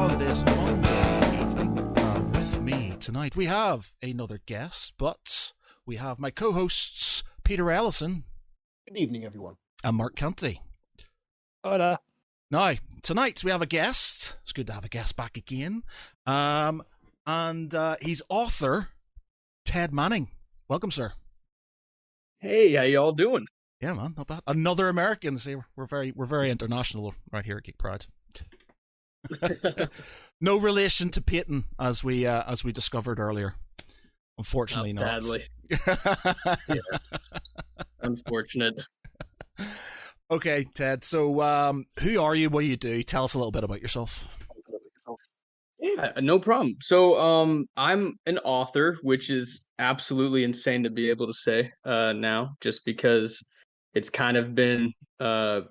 on this Monday evening. With me tonight, we have another guest, but we have my co-hosts Peter Ellison. Good evening, everyone. And Mark Canty. Hola. Now, tonight we have a guest. It's good to have a guest back again. And he's author Ted Manning. Welcome, sir. Hey, how y'all doing? Yeah, man, not bad. Another American. See, we're very international right here at Geek Pride. No relation to Peyton, as we discovered earlier. Unfortunately, not. Sadly. Yeah. Unfortunate. Okay, Ted. So, who are you? What do you do? Tell us a little bit about yourself. Yeah, no problem. So, I'm an author, which is absolutely insane to be able to say now, just because it's kind of been a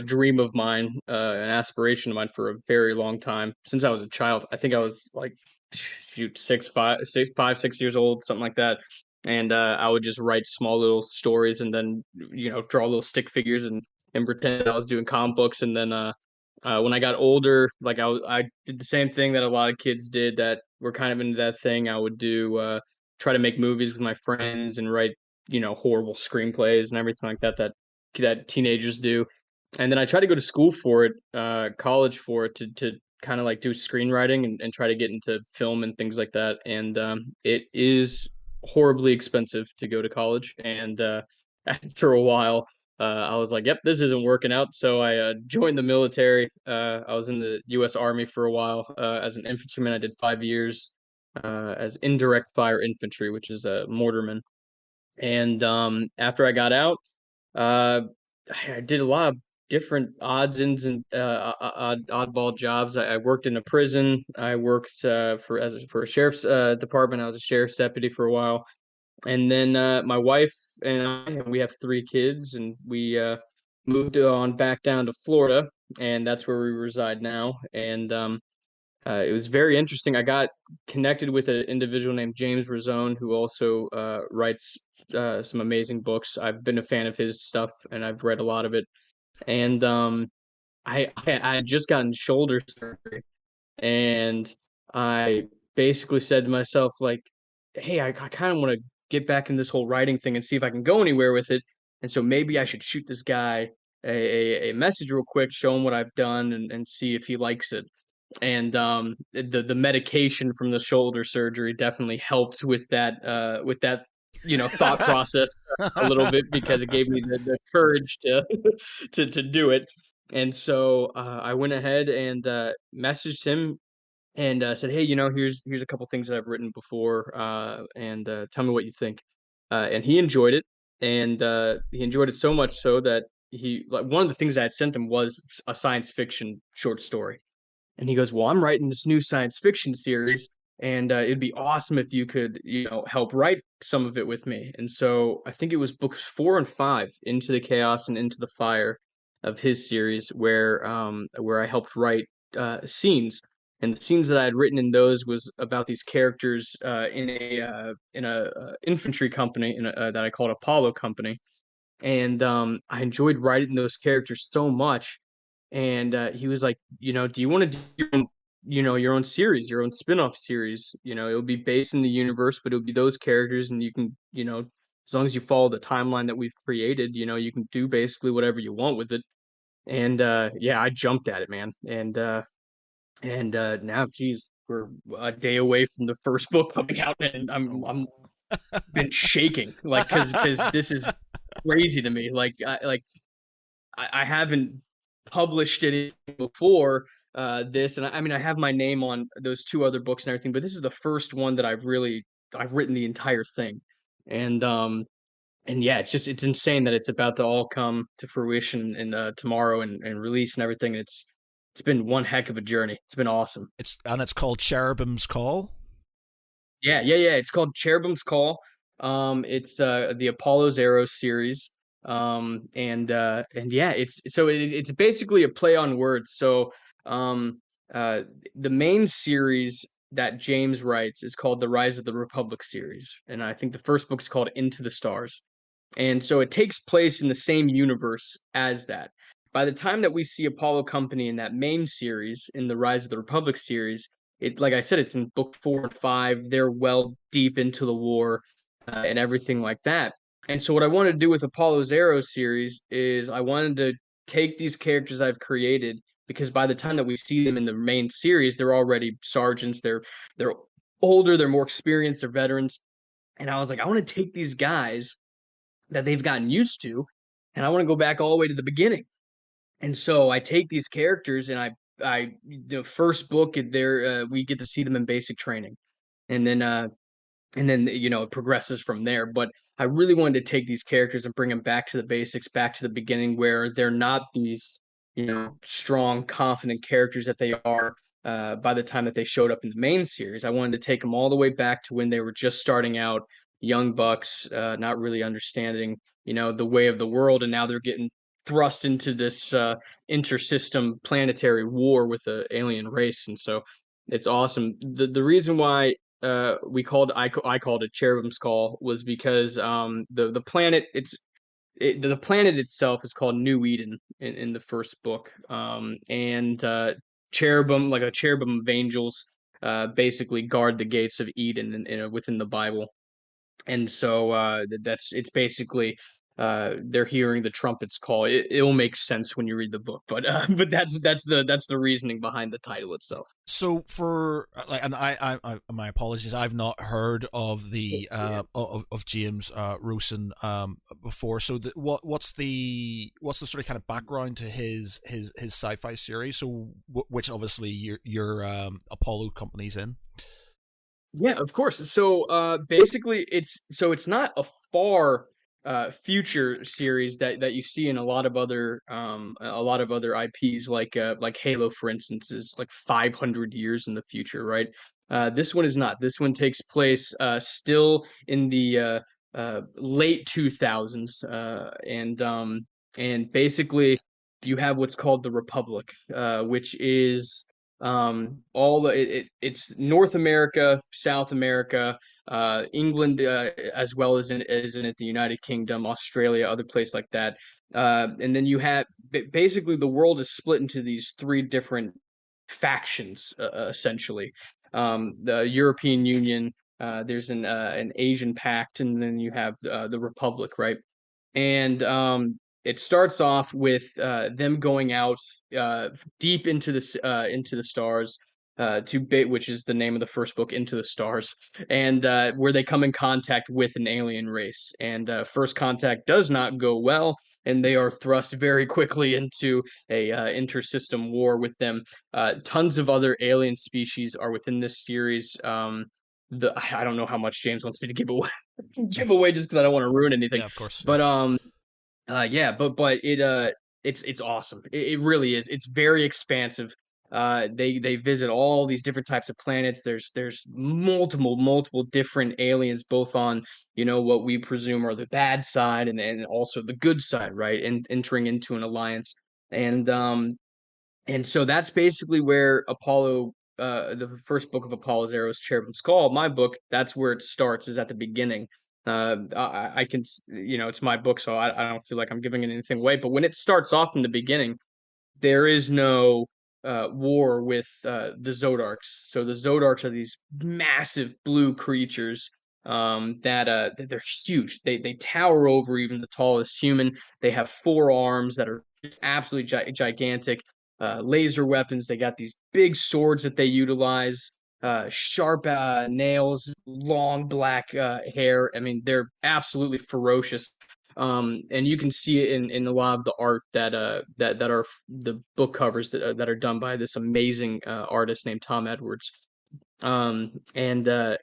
dream of mine, an aspiration of mine for a very long time since I was a child. I think I was like, shoot, 6 years old, something like that. And I would just write small little stories and then, draw little stick figures and pretend I was doing comic books. And then when I got older, like I did the same thing that a lot of kids did that were kind of into that thing. I would do try to make movies with my friends and write, horrible screenplays and everything like that teenagers do. And then I tried to go to school for it, college for it, to kind of like do screenwriting and try to get into film and things like that. And it is horribly expensive to go to college. And after a while, I was like, yep, this isn't working out. So I joined the military. I was in the U.S. Army for a while as an infantryman. I did 5 years as indirect fire infantry, which is a mortarman. And after I got out, uh, I did a lot of different odds ends and oddball jobs. I worked in a prison. I worked for a sheriff's department. I was a sheriff's deputy for a while, and then my wife and we have 3 kids, and we moved on back down to Florida, and that's where we reside now. And it was very interesting. I got connected with an individual named James Razone, who also writes some amazing books. I've been a fan of his stuff, and I've read a lot of it. And I had just gotten shoulder surgery, and I basically said to myself, like, hey, I kind of want to get back in this whole writing thing and see if I can go anywhere with it. And so maybe I should shoot this guy a message real quick, show him what I've done, and see if he likes it. And the medication from the shoulder surgery definitely helped with that thought process a little bit, because it gave me the courage to to do it. And so I went ahead and messaged him and said, hey, here's a couple things that I've written before, and tell me what you think. And he enjoyed it, and he enjoyed it so much so that one of the things I had sent him was a science fiction short story. And he goes, well, I'm writing this new science fiction series, and it'd be awesome if you could, help write some of it with me. And so I think it was books 4 and 5, Into the Chaos and Into the Fire, of his series, where I helped write scenes. And the scenes that I had written in those was about these characters in a infantry company that I called Apollo Company. And I enjoyed writing those characters so much. And he was like, do you want to do your own series, your own spin-off series? It'll be based in the universe, but it'll be those characters, and you can, as long as you follow the timeline that we've created, you can do basically whatever you want with it. And yeah, I jumped at it, man. And now, geez, we're a day away from the first book coming out, and I'm been shaking, like, because this is crazy to me. Like I haven't published it before this, and I mean, I have my name on those 2 other books and everything, but this is the first one that I've written the entire thing. And yeah, it's insane that it's about to all come to fruition and tomorrow and release and everything. It's been one heck of a journey. It's been awesome. It's called Cherubim's Call. Yeah. It's called Cherubim's Call. It's the Apollo's Arrow series. And yeah, it's basically a play on words. So the main series that James writes is called the Rise of the Republic series, and I think the first book is called Into the Stars. And so it takes place in the same universe as that. by the time that we see Apollo Company in that main series, in the Rise of the Republic series, it like I said, it's in book 4 and 5. They're well deep into the war and everything like that. And so, what I wanted to do with Apollo's Arrow series is I wanted to take these characters I've created because by the time that we see them in the main series, they're already sergeants. They're older. They're more experienced. They're veterans. And I was like, I want to take these guys that they've gotten used to, and I want to go back all the way to the beginning. And so I take these characters, and I the first book there we get to see them in basic training, and then it progresses from there. But I really wanted to take these characters and bring them back to the basics, back to the beginning, where they're not these strong, confident characters that they are by the time that they showed up in the main series. I wanted to take them all the way back to when they were just starting out, young bucks, not really understanding the way of the world, and now they're getting thrust into this intersystem planetary war with the alien race. And so it's awesome. The reason why I called it Cherubim's Call was because the planet the planet itself is called New Eden in the first book, and cherubim, like a cherubim of angels, basically guard the gates of Eden within the Bible. And so it's basically they're hearing the trumpets call. It'll make sense when you read the book, but but that's the reasoning behind the title itself. So for like, and I my apologies, I've not heard of the of James Rosen before. So what's the sort of kind of background to his sci-fi series? So which obviously your Apollo company's in. Yeah, of course. So basically, it's not a far future series that you see in a lot of other IPs like Halo, for instance, is like 500 years in the future, right? This one is not. This one takes place still in the late 2000s, and basically you have what's called the Republic, which is it's North America, South America, England, as well as in it the United Kingdom, Australia, other places like that. And then you have basically the world is split into these three different factions, essentially. The European Union, there's an Asian Pact, and then you have the Republic, right? And it starts off with them going out deep into the stars which is the name of the first book, Into the Stars, and where they come in contact with an alien race. And first contact does not go well, and they are thrust very quickly into a intersystem war with them. Tons of other alien species are within this series. I don't know how much James wants me to give away, give away just because I don't want to ruin anything. Yeah, of course. But yeah, but it's awesome. It really is. It's very expansive. They visit all these different types of planets. There's multiple different aliens, both on what we presume are the bad side and also the good side, right? And entering into an alliance. And so that's basically where Apollo, the first book of Apollo's Arrows, Cherubim's Call, my book, that's where it starts, is at the beginning. I can, it's my book, so I don't feel like I'm giving anything away. But when it starts off in the beginning, there is no war with the Zodarks. So the Zodarks are these massive blue creatures that they're huge. They tower over even the tallest human. They have 4 arms that are just absolutely gigantic. Laser weapons. They got these big swords that they utilize. Sharp nails, long black hair. I mean, they're absolutely ferocious. And you can see it in a lot of the art that are the book covers that are done by this amazing artist named Tom Edwards. And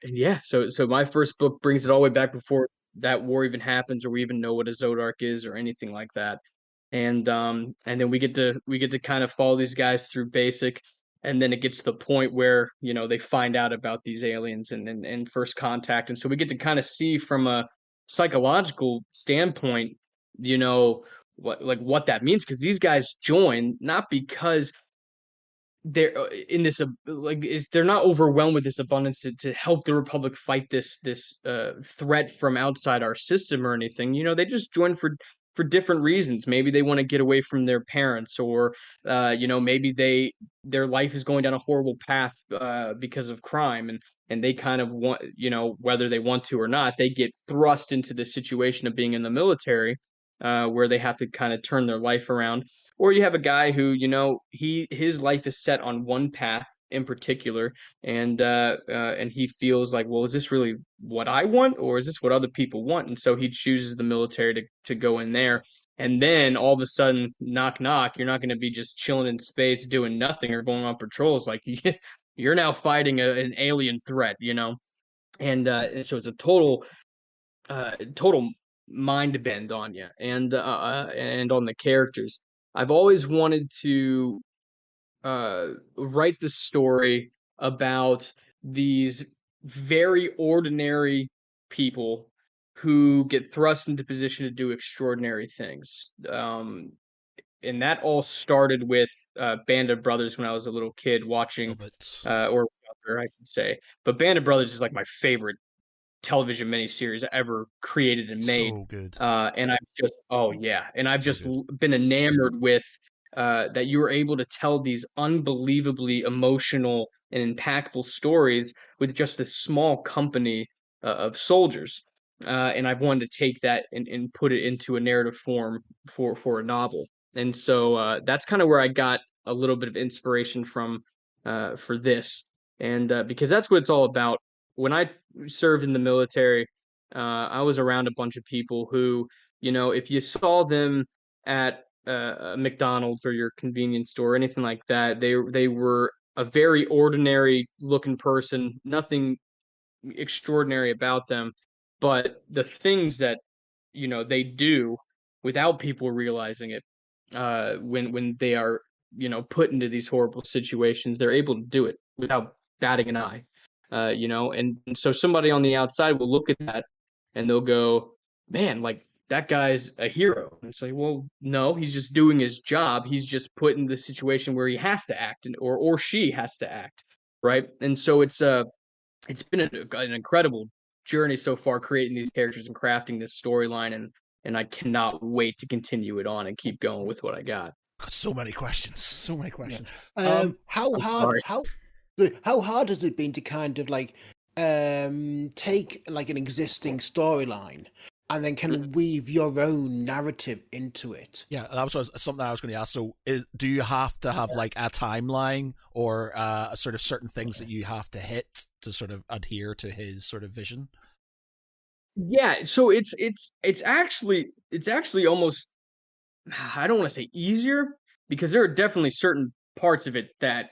yeah, so my first book brings it all the way back before that war even happens, or we even know what a Zodark is, or anything like that. And then we get to kind of follow these guys through basic, and then it gets to the point where they find out about these aliens and first contact, and so we get to kind of see from a psychological standpoint, what that means, because these guys join not because they're in this they're not overwhelmed with this abundance to help the Republic fight this threat from outside our system or anything. They just join for for different reasons. Maybe they want to get away from their parents, or maybe their life is going down a horrible path because of crime, and they kind of want, whether they want to or not, they get thrust into the situation of being in the military, where they have to kind of turn their life around. Or you have a guy who, his life is set on one path in particular, and he feels like, well, is this really what I want, or is this what other people want? And so he chooses the military to go in there. And then all of a sudden, knock knock, you're not going to be just chilling in space doing nothing or going on patrols. Like you're now fighting an alien threat, and so it's a total mind bend on you, and on the characters. I've always wanted to write the story about these very ordinary people who get thrust into position to do extraordinary things. And that all started with Band of Brothers when I was a little kid watching, Love it. or younger, I should say. But Band of Brothers is like my favorite television miniseries ever created and made. So good. And I've just, oh yeah, and I've So just good. been enamored with that you were able to tell these unbelievably emotional and impactful stories with just a small company of soldiers. And I've wanted to take that and put it into a narrative form for a novel. And so that's kind of where I got a little bit of inspiration from for this. And because that's what it's all about. When I served in the military, I was around a bunch of people who, if you saw them at a McDonald's or your convenience store or anything like that, they were a very ordinary looking person, nothing extraordinary about them, but the things that they do without people realizing it, when they are put into these horrible situations, they're able to do it without batting an eye. And so somebody on the outside will look at that and they'll go, man, like that guy's a hero. And say, well, no, he's just doing his job. He's just put in the situation where he has to act, or she has to act, right? And so it's been an incredible journey so far, creating these characters and crafting this storyline, and I cannot wait to continue it on and keep going with what I got. Got so many questions. So many Yeah. questions. How I'm hard sorry. how hard has it been to kind of like take like an existing storyline and then kind of weave your own narrative into it? Yeah, that was something I was going to ask. So, do you have to have like a timeline or sort of certain things that you have to hit to sort of adhere to his sort of vision? Yeah, so it's actually almost, I don't want to say easier, because there are definitely certain parts of it that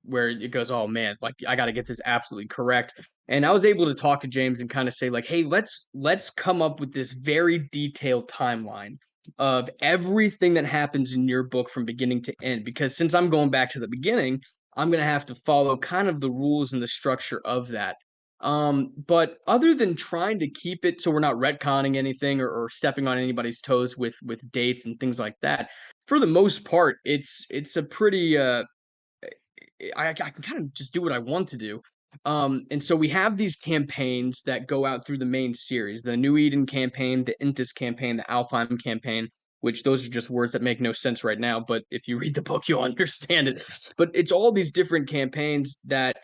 where it goes, oh man, like I got to get this absolutely correct. And I was able to talk to James and kind of say like, hey, let's come up with this very detailed timeline of everything that happens in your book from beginning to end, because since I'm going back to the beginning, I'm going to have to follow kind of the rules and the structure of that. But other than trying to keep it so we're not retconning anything, or stepping on anybody's toes with dates and things like that, for the most part, it's a pretty I can kind of just do what I want to do. And so we have these campaigns that go out through the main series: the New Eden campaign, the Intis campaign, the Alfheim campaign. Which those are just words that make no sense right now, but if you read the book, you'll understand it. But it's all these different campaigns that,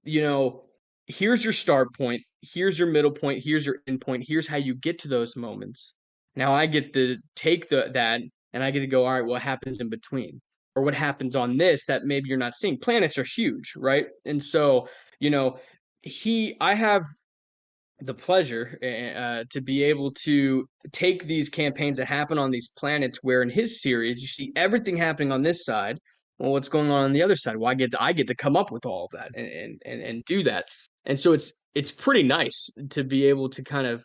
you know, here's your start point, here's your middle point, here's your end point, here's how you get to those moments. Now I get to take that and I get to go, all right, what happens in between? Or what happens on this that maybe you're not seeing? Planets are huge, right? And so, you know, I have the pleasure to be able to take these campaigns that happen on these planets, where in his series you see everything happening on this side. Well, what's going on the other side? Well, I get to come up with all of that and do that. And so it's pretty nice to be able to kind of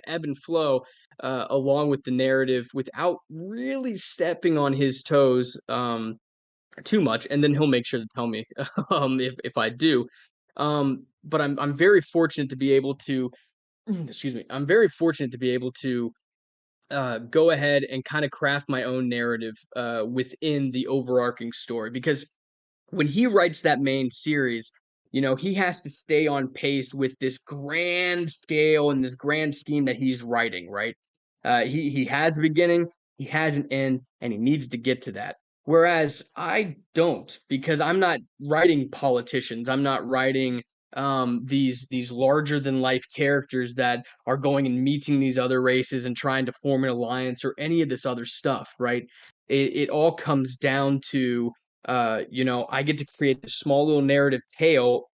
ebb and flow along with the narrative without really stepping on his toes too much, and then he'll make sure to tell me if I do. But I'm very fortunate to be able to excuse me. I'm very fortunate to be able to go ahead and kind of craft my own narrative within the overarching story, because when he writes that main series, he has to stay on pace with this grand scale and this grand scheme that he's writing, right? He has a beginning, he has an end, and he needs to get to that. Whereas I don't, because I'm not writing politicians. I'm not writing these larger than life characters that are going and meeting these other races and trying to form an alliance or any of this other stuff, right? It all comes down to I get to create this small little narrative tale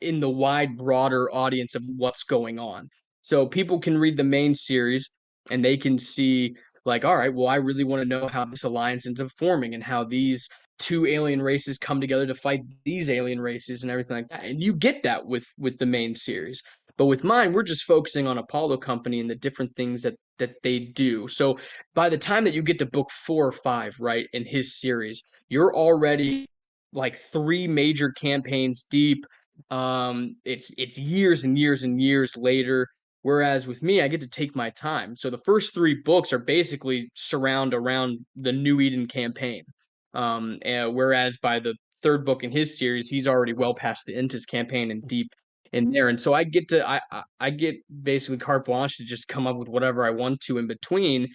in the wide, broader audience of what's going on. So people can read the main series and they can see, like, all right, well, I really want to know how this alliance ends up forming and how these two alien races come together to fight these alien races and everything like that. And you get that with the main series. But with mine, we're just focusing on Apollo Company and the different things that they do. So by the time that you get to book 4 or 5, right, in his series, you're already like 3 major campaigns deep. It's years and years and years later. Whereas with me, I get to take my time. So the first 3 books are basically surround around the New Eden campaign. Whereas by the third book in his series, he's already well past the Intis campaign and deep in there. And so I get basically carte blanche to just come up with whatever I want to in between,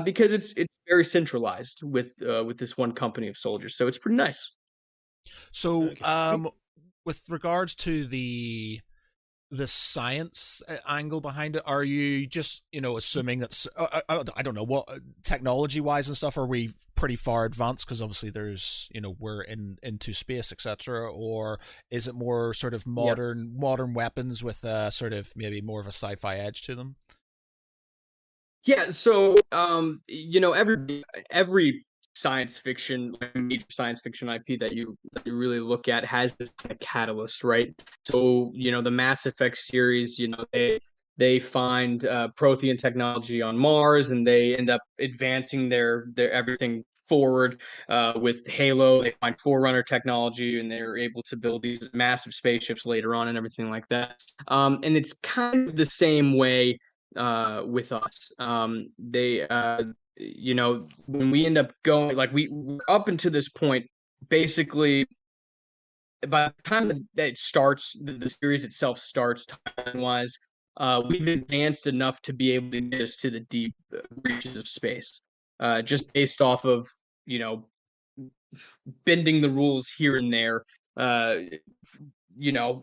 because it's very centralized with this one company of soldiers. So it's pretty nice. So, Okay. with regards to the science angle behind it, are you just assuming that's I don't know what technology wise and stuff, are we pretty far advanced because obviously there's we're into space, etc., or is it more sort of Yep. modern weapons with sort of maybe more of a sci-fi edge to them? Yeah, so every science fiction, like major science fiction IP that you really look at has this kind of catalyst, right? So, the Mass Effect series, they find Prothean technology on Mars and they end up advancing their everything forward. With Halo, they find Forerunner technology and they're able to build these massive spaceships later on and everything like that. And it's kind of the same way with us. When we end up going, like we're up until this point, basically, by the time that it starts, the series itself starts time wise, we've advanced enough to be able to get us to the deep reaches of space, just based off of you know bending the rules here and there. Uh, you know,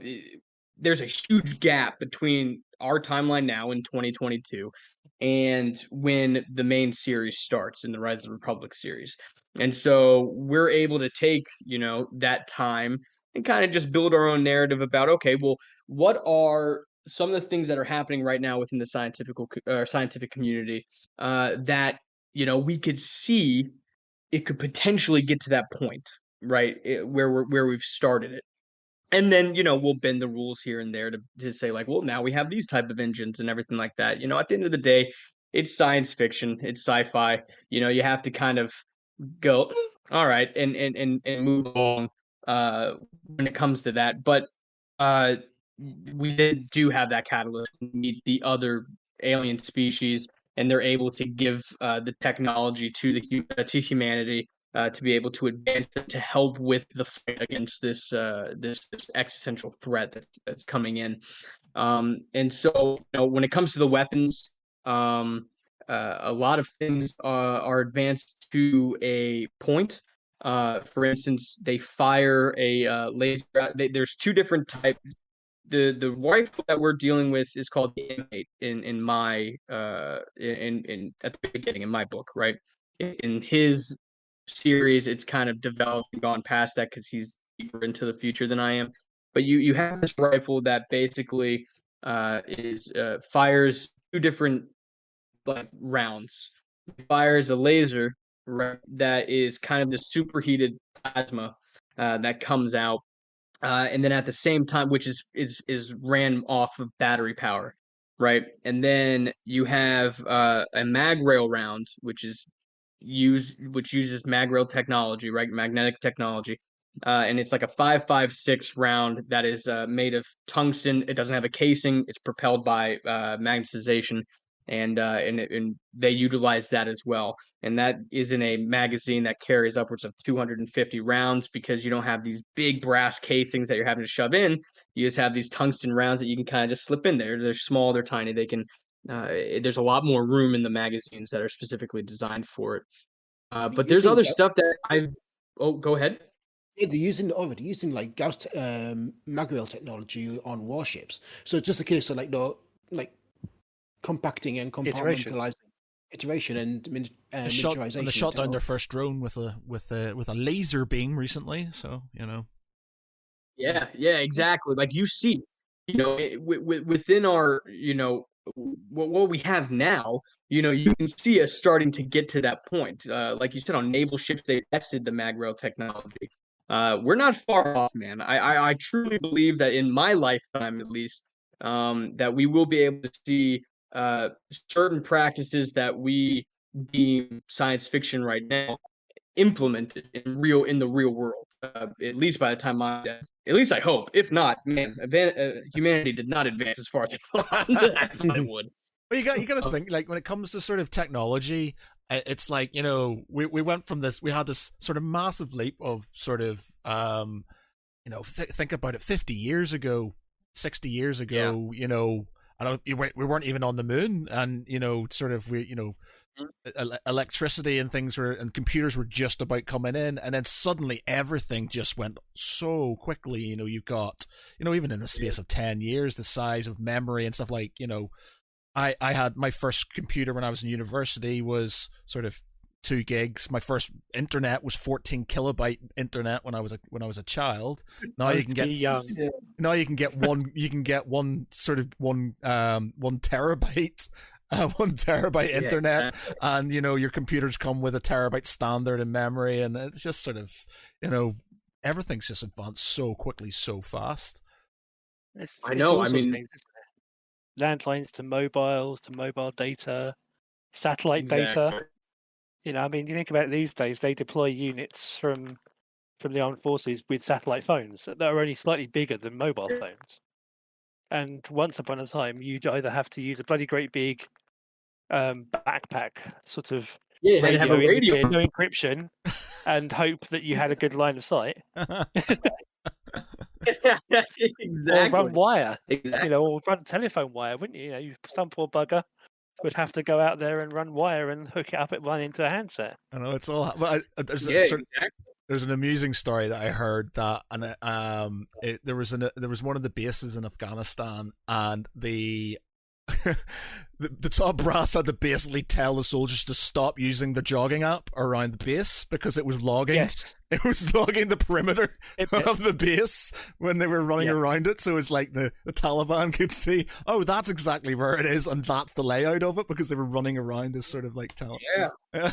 there's a huge gap between our timeline now in 2022 and when the main series starts in the Rise of the Republic series. And so we're able to take, that time and kind of just build our own narrative about, okay, well, what are some of the things that are happening right now within the scientific community that we could see it could potentially get to that point, right? Where we've started it. And then, we'll bend the rules here and there to say like, well, now we have these type of engines and everything like that. At the end of the day, it's science fiction, it's sci-fi. You have to kind of go, all right, and move along when it comes to that. But uh, we then do have that catalyst to meet the other alien species, and they're able to give the technology to humanity to be able to advance it to help with the fight against this existential threat that's coming in. And so, when it comes to the weapons, a lot of things are advanced to a point. For instance, they fire a laser. There's 2 different types. The rifle that we're dealing with is called the M8 in my in at the beginning in my book, right? In his series, it's kind of developed and gone past that because he's deeper into the future than I am. But you have this rifle that basically is fires 2 different like rounds. It fires a laser, right, that is kind of the superheated plasma that comes out, and then at the same time, which is ran off of battery power, right? And then you have a mag rail round, which uses mag rail technology, right? Magnetic technology. And it's like a 5.56 round that is made of tungsten. It doesn't have a casing. It's propelled by magnetization, and they utilize that as well. And that is in a magazine that carries upwards of 250 rounds because you don't have these big brass casings that you're having to shove in. You just have these tungsten rounds that you can kind of just slip in there. They're small, they're tiny. They can there's a lot more room in the magazines that are specifically designed for it. But there's Using other stuff that I've. Oh, go ahead. yeah, they're using like Gauss Magriel technology on warships. So it's just a case of like no like compacting and Iteration. compartmentalizing iteration and They shot, miniaturization. and they shot down their technology. first drone with a laser beam recently. So Yeah, yeah, exactly. Like you see, within our, what we have now, you can see us starting to get to that point. Like you said, on naval ships, they tested the mag rail technology. We're not far off, man. I truly believe that in my lifetime, at least, that we will be able to see certain practices that we deem science fiction right now implemented in the real world. At least by the time I'm dead. At least I hope. If not, man, humanity did not advance as far as I thought I thought it would. Well, you got to think, like, when it comes to sort of technology, it's like, we went from this, we had this sort of massive leap of sort of think about it, 50 years ago, 60 years ago, I don't we weren't even on the moon, and sort of electricity and things were, and computers were just about coming in, and then suddenly everything just went so quickly. You've got, even in the space of 10 years, the size of memory and stuff, like, I had my first computer when I was in university was sort of 2 gigs. My first internet was 14 kilobyte internet when I was a child. Now you can get now you can get one sort of one terabyte. 1 terabyte internet, and your computers come with a terabyte standard in memory, and it's just sort of everything's just advanced so quickly, so fast. I know. I mean, things, landlines to mobiles, to mobile data, satellite data. I mean, you think about it, these days, they deploy units from the armed forces with satellite phones that are only slightly bigger than mobile phones. And once upon a time, you'd either have to use a bloody great big backpack sort of radio, have a radio. No encryption, and hope that you had a good line of sight. Exactly. Or run wire. Exactly. Or run telephone wire, wouldn't you? Some poor bugger would have to go out there and run wire and hook it up at one into a handset. I know it's all. Well, there's an amusing story that I heard that, and there was one of the bases in Afghanistan, and the top brass had to basically tell the soldiers to stop using the jogging app around the base because it was logging. Yes. It was logging the perimeter of the base when they were running around it. So it's like the Taliban could see, oh, that's exactly where it is, and that's the layout of it, because they were running around this sort of like Yeah.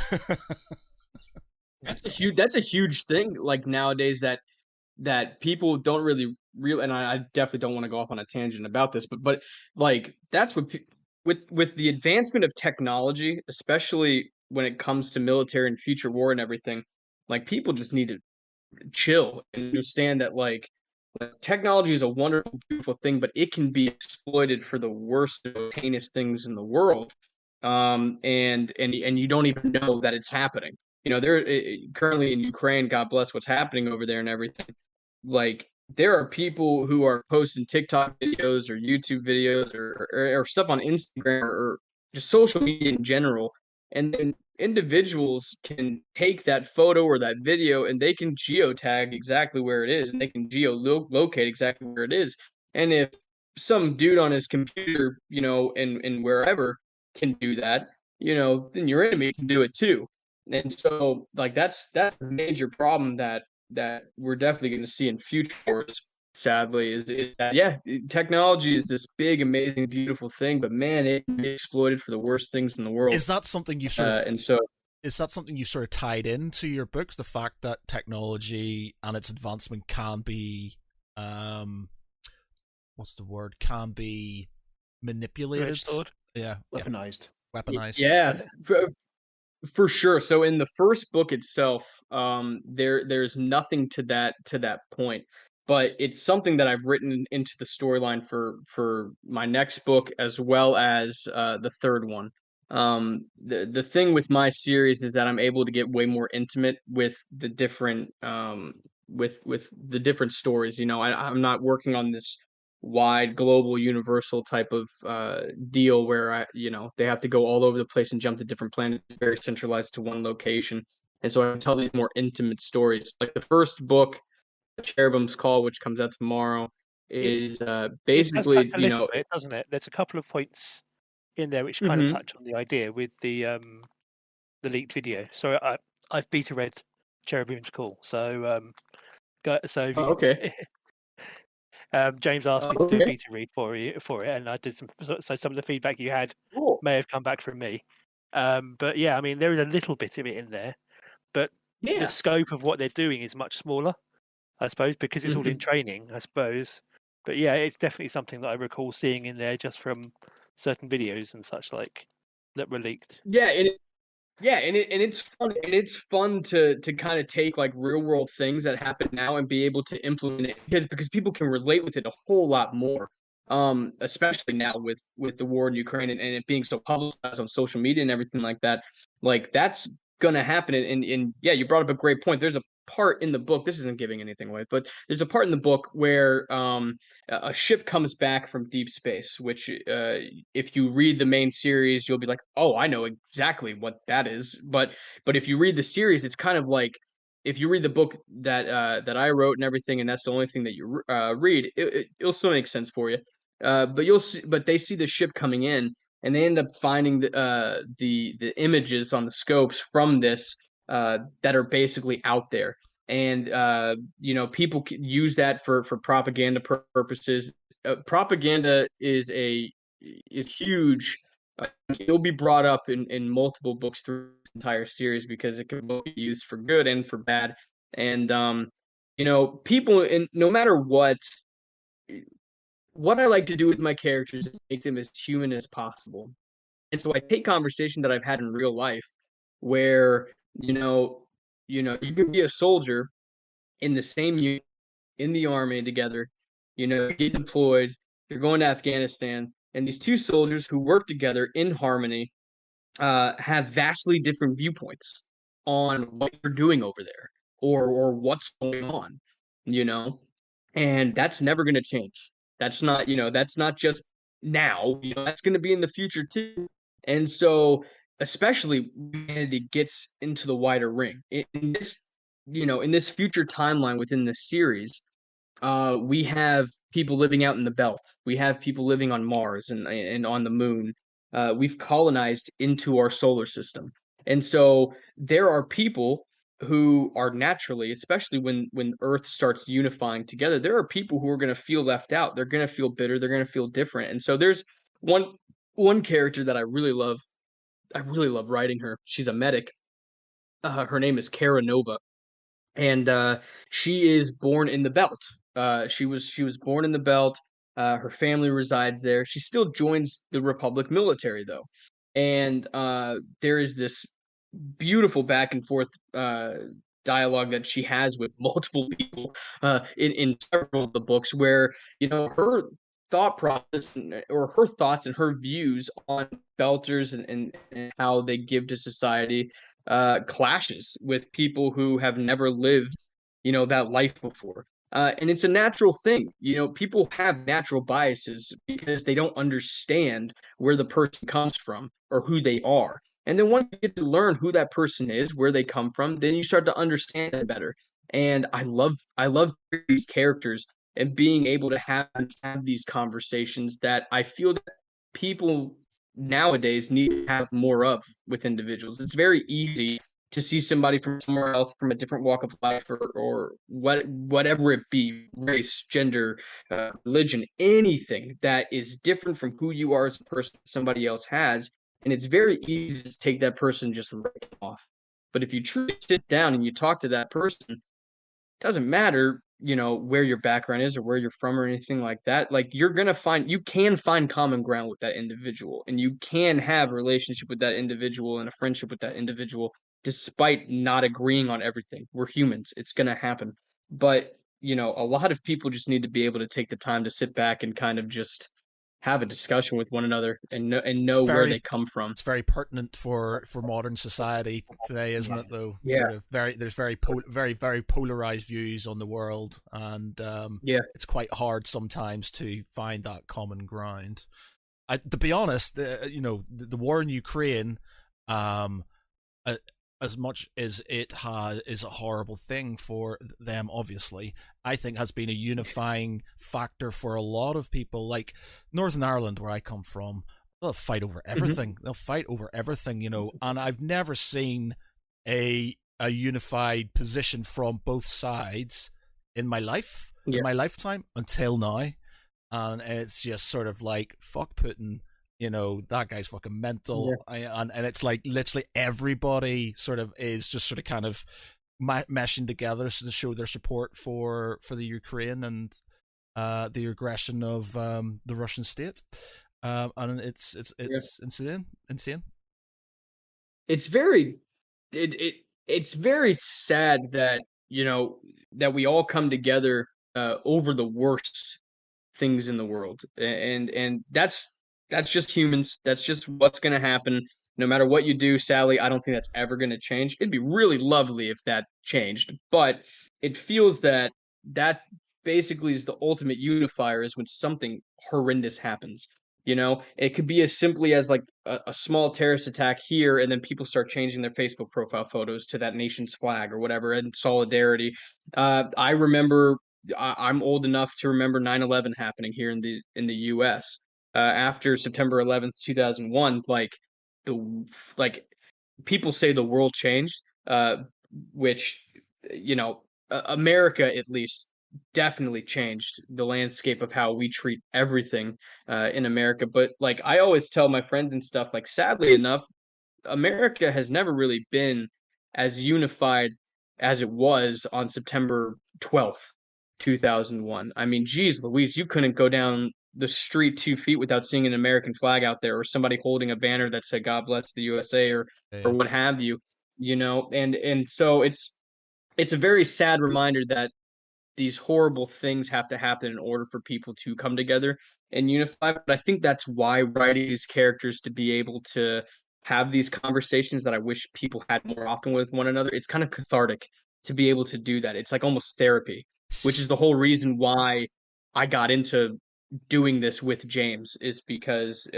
That's a huge thing, like, nowadays, that people don't really and I definitely don't want to go off on a tangent about this, but like, that's what with the advancement of technology, especially when it comes to military and future war and everything, like, people just need to chill and understand that, like, technology is a wonderful, beautiful thing, but it can be exploited for the worst, heinous things in the world, and you don't even know that it's happening. They're currently in Ukraine. God bless what's happening over there and everything. Like, there are people who are posting TikTok videos or YouTube videos or stuff on Instagram or just social media in general, and then individuals can take that photo or that video and they can geotag exactly where it is, and they can geolocate exactly where it is. And if some dude on his computer, in wherever, can do that, then your enemy can do it too. And so, like, that's a major problem that we're definitely going to see in future wars, sadly, is that, technology is this big, amazing, beautiful thing, but man, it can be exploited for the worst things in the world. Is that something you is that something you sort of tied into your books, the fact that technology and its advancement can be what's the word, can be manipulated, Restored? Weaponized. Yeah, for sure. So in the first book itself, there's nothing to that point, but it's something that I've written into the storyline for my next book, as well as the third one. The thing with my series is that I'm able to get way more intimate with the different with the different stories. I'm not working on this wide global universal type of deal where they have to go all over the place and jump to different planets, very centralized to one location. And so I can tell these more intimate stories. Like the first book, Cherubim's Call, which comes out tomorrow, is It does basically, touch a little bit, doesn't it? There's a couple of points in there which kind of touch on the idea with the leaked video. So I've beta read Cherubim's Call. So okay. James asked me to do Okay. beta read for it, and I did some. So some of the feedback you had Cool. may have come back from me. But yeah, I mean, there is a little bit of it in there, but Yeah. the scope of what they're doing is much smaller, I suppose, because it's all in training, I suppose. But yeah, it's definitely something that I recall seeing in there just from certain videos and such like that were leaked. Yeah, and it's fun to kind of take like real world things that happen now and be able to implement it because people can relate with it a whole lot more. Especially now with the war in Ukraine and it being so publicized on social media and everything like that. Like that's gonna happen. And yeah, you brought up a great point. There's a part in the book, this isn't giving anything away, but there's a part in the book where a ship comes back from deep space, which if you read the main series, you'll be like, oh, I know exactly what that is. But if you read the series, it's kind of like if you read the book that I wrote and everything, and that's the only thing that you read, it'll still make sense for you. But you'll see, but they see the ship coming in, and they end up finding the images on the scopes from this that are basically out there, and people can use that for propaganda purposes. Propaganda is huge. It'll be brought up in multiple books through this entire series because it can both be used for good and for bad. And people, and no matter what I like to do with my characters is make them as human as possible. And so I take conversation that I've had in real life where, you can be a soldier in the same unit in the army together, you get deployed, you're going to Afghanistan, and these two soldiers who work together in harmony have vastly different viewpoints on what you're doing over there or what's going on, you know, and that's never going to change. That's not just now, that's going to be in the future too. And so, especially when humanity gets into the wider ring in this future timeline within this series, we have people living out in the belt. We have people living on Mars and on the moon. We've colonized into our solar system. And so there are people who are naturally, especially when Earth starts unifying together, there are people who are going to feel left out. They're going to feel bitter. They're going to feel different. And so there's one character that I really love. I really love writing her. She's a medic. Her name is Cara Nova, and she is born in the belt. She was born in the belt. Her family resides there. She still joins the Republic military though, and there is this beautiful back and forth dialogue that she has with multiple people in several of the books where her thought process or her thoughts and her views on belters and how they give to society clashes with people who have never lived that life before. And it's a natural thing. People have natural biases because they don't understand where the person comes from or who they are. And then once you get to learn who that person is, where they come from, then you start to understand it better. And I love these characters and being able to have these conversations that I feel that people nowadays need to have more of with individuals. It's very easy to see somebody from somewhere else, from a different walk of life, or whatever it be, race, gender, religion, anything that is different from who you are as a person somebody else has. And it's very easy to take that person just right off. But if you truly sit down and you talk to that person, doesn't matter, where your background is or where you're from or anything like that. Like you can find common ground with that individual, and you can have a relationship with that individual and a friendship with that individual despite not agreeing on everything. We're humans. It's going to happen. But, a lot of people just need to be able to take the time to sit back and kind of just have a discussion with one another and know where they come from. It's very pertinent for modern society today, isn't it? Though, Yeah. sort of there's very polarized views on the world, and it's quite hard sometimes to find that common ground. To be honest, the war in Ukraine, as much as it is a horrible thing for them, obviously, I think has been a unifying factor for a lot of people. Like Northern Ireland, where I come from, they'll fight over everything. Mm-hmm. They'll fight over everything, and I've never seen a unified position from both sides in my life, in my lifetime, until now. And it's just sort of like, fuck Putin, that guy's fucking mental. And it's like literally everybody sort of is just sort of kind of meshing together to show their support for the Ukraine and the aggression of the Russian state. And it's insane. It's very it's very sad that that we all come together over the worst things in the world, and that's just humans. That's just what's going to happen no matter what you do. Sally, I don't think that's ever going to change. It'd be really lovely if that changed, but it feels that basically is the ultimate unifier, is when something horrendous happens. It could be as simply as like a small terrorist attack here, and then people start changing their Facebook profile photos to that nation's flag or whatever in solidarity. I remember, I'm old enough to remember 9/11 happening here in the U.S. After September 11th, 2001. Like people say the world changed, which America at least definitely changed the landscape of how we treat everything in America. But like I always tell my friends and stuff, like sadly enough, America has never really been as unified as it was on September 12th, 2001. I mean, geez, Louise, you couldn't go down the street 2 feet without seeing an American flag out there, or somebody holding a banner that said "God bless the USA" or what have you. And so it's a very sad reminder that these horrible things have to happen in order for people to come together and unify. But I think that's why writing these characters to be able to have these conversations that I wish people had more often with one another. It's kind of cathartic to be able to do that. It's like almost therapy, which is the whole reason why I got into doing this with James, is because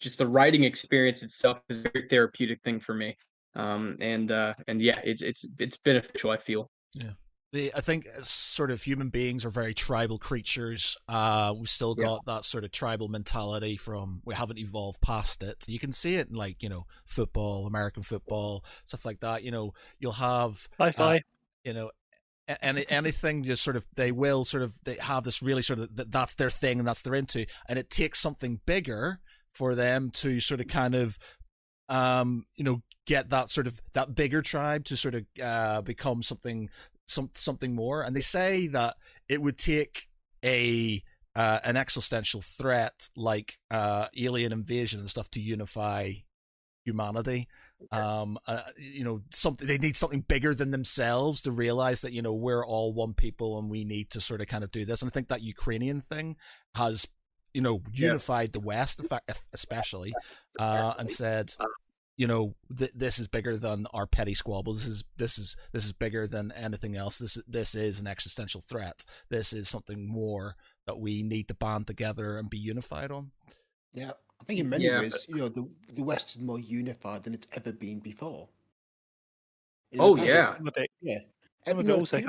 just the writing experience itself is a very therapeutic thing for me. And yeah, it's beneficial, I feel. Yeah. I think sort of human beings are very tribal creatures. We've still got that sort of tribal mentality we haven't evolved past it. You can see it in like, football, American football, stuff like that. You'll have, anything just sort of, they have this really sort of, that's their thing and that's their into, and it takes something bigger for them to sort of kind of, get that sort of, that bigger tribe to sort of become something more. And they say that it would take an existential threat like alien invasion and stuff to unify humanity. They need something bigger than themselves to realize that we're all one people and we need to sort of kind of do this. And I think that Ukrainian thing has unified the West, in fact, especially, and said, this is bigger than our petty squabbles. This is bigger than anything else. This is an existential threat. This is something more that we need to band together and be unified on. Yeah, I think in many ways, the West is more unified than it's ever been before. Yeah.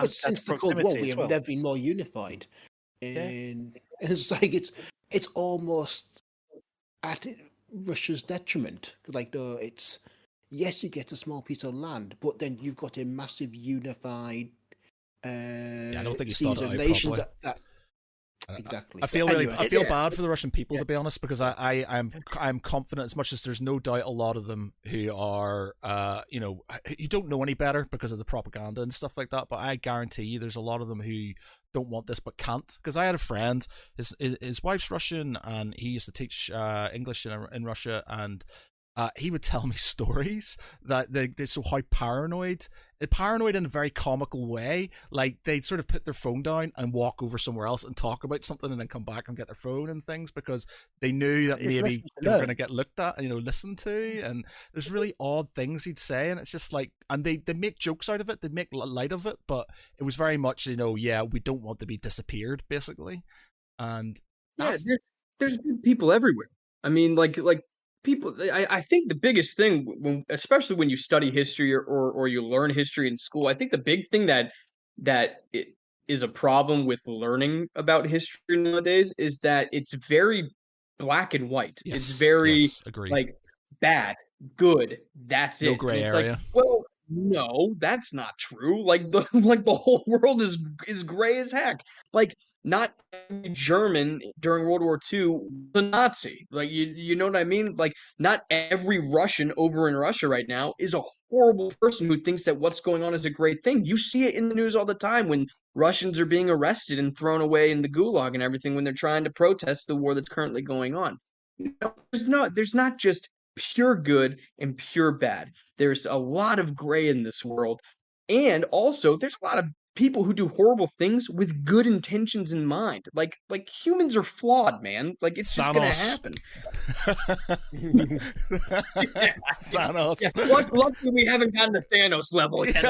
Since the Cold War, we have never been more unified. And it's like it's almost at Russia's detriment. Like, it's yes, you get a small piece of land, but then you've got a massive unified. I don't think you started out nations properly. Exactly. I feel bad for the Russian people, to be honest, because I'm confident, as much as there's no doubt a lot of them who are you don't know any better because of the propaganda and stuff like that, but I guarantee you there's a lot of them who don't want this but can't. Because I had a friend, his wife's Russian, and he used to teach English in Russia, and he would tell me stories that they're so how paranoid in a very comical way. Like they'd sort of put their phone down and walk over somewhere else and talk about something, and then come back and get their phone and things because they knew that maybe they were going to get looked at, listened to. And there's really odd things he'd say, and it's just like, and they make jokes out of it, they make light of it, but it was very much, we don't want to be disappeared, basically. And there's good people everywhere. I mean, like people. I think the biggest thing, especially when you study history or you learn history in school, I think the big thing that it is a problem with learning about history nowadays is that it's very black and white. Yes, it's very agreed. Like bad, good. That's no it. gray it's area. Like, well, no, that's not true. Like the whole world is gray as heck. Like not every German during World War II was a Nazi. Like you know what I mean? Like not every Russian over in Russia right now is a horrible person who thinks that what's going on is a great thing. You see it in the news all the time when Russians are being arrested and thrown away in the gulag and everything when they're trying to protest the war that's currently going on. There's not just pure good and pure bad. There's a lot of gray in this world. And also there's a lot of people who do horrible things with good intentions in mind. Like humans are flawed, man. Like it's just gonna happen. Thanos. Yeah. Luckily we haven't gotten to Thanos level yet.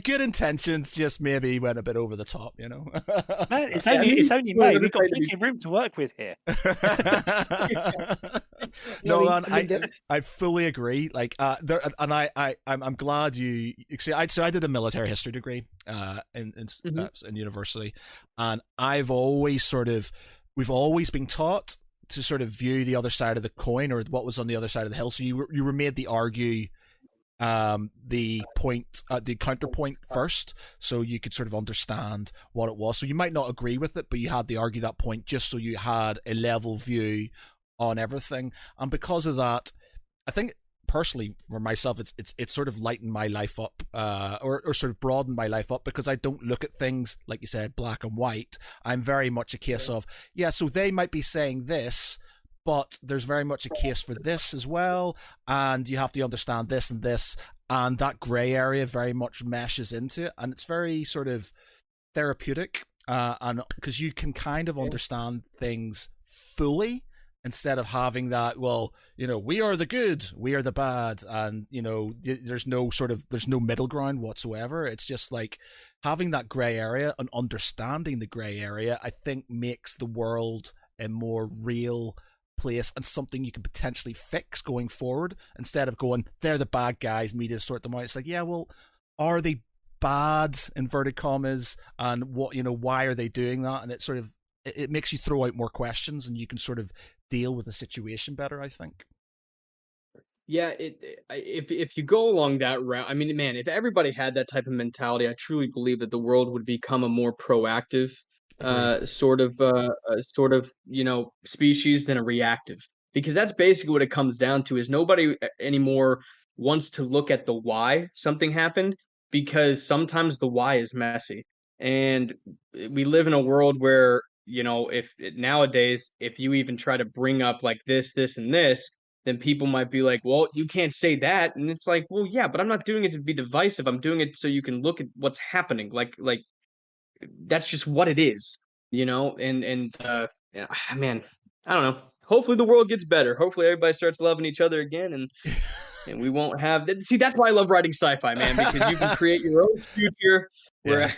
Good intentions, just maybe went a bit over the top, Man, it's only May. We've got plenty of room to work with here. I fully agree. Like, I'm glad you see. I did a military history degree in university, and we've always been taught to sort of view the other side of the coin, or what was on the other side of the hill. So you were made to argue the counterpoint first, so you could sort of understand what it was. So you might not agree with it, but you had to argue that point just so you had a level view on everything. And because of that, I think personally for myself, it's sort of lightened my life up, or sort of broadened my life up, because I don't look at things like you said black and white. I'm very much a case of so they might be saying this, but there's very much a case for this as well, and you have to understand this and this, and that gray area very much meshes into it, and it's very sort of therapeutic, and because you can kind of understand things fully, instead of having that, we are the good, we are the bad, and there's no middle ground whatsoever. It's just like having that gray area and understanding the gray area, I think, makes the world a more real place and something you can potentially fix going forward, instead of going, they're the bad guys and we need to sort them out. It's like, are they bad, inverted commas, and what, why are they doing that? And it sort of, it makes you throw out more questions, and you can sort of deal with the situation better, I think. Yeah, if you go along that route, I mean, man, if everybody had that type of mentality, I truly believe that the world would become a more proactive sort of species than a reactive, because that's basically what it comes down to. Is nobody anymore wants to look at the why something happened, because sometimes the why is messy, and we live in a world where if nowadays, if you even try to bring up like this and this, then people might be like, well, you can't say that. And it's like, well, yeah, but I'm not doing it to be divisive. I'm doing it so you can look at what's happening. Like that's just what it is, and man, I don't know. Hopefully the world gets better. Hopefully everybody starts loving each other again, and we won't have that. See, that's why I love writing sci-fi, man, because you can create your own future where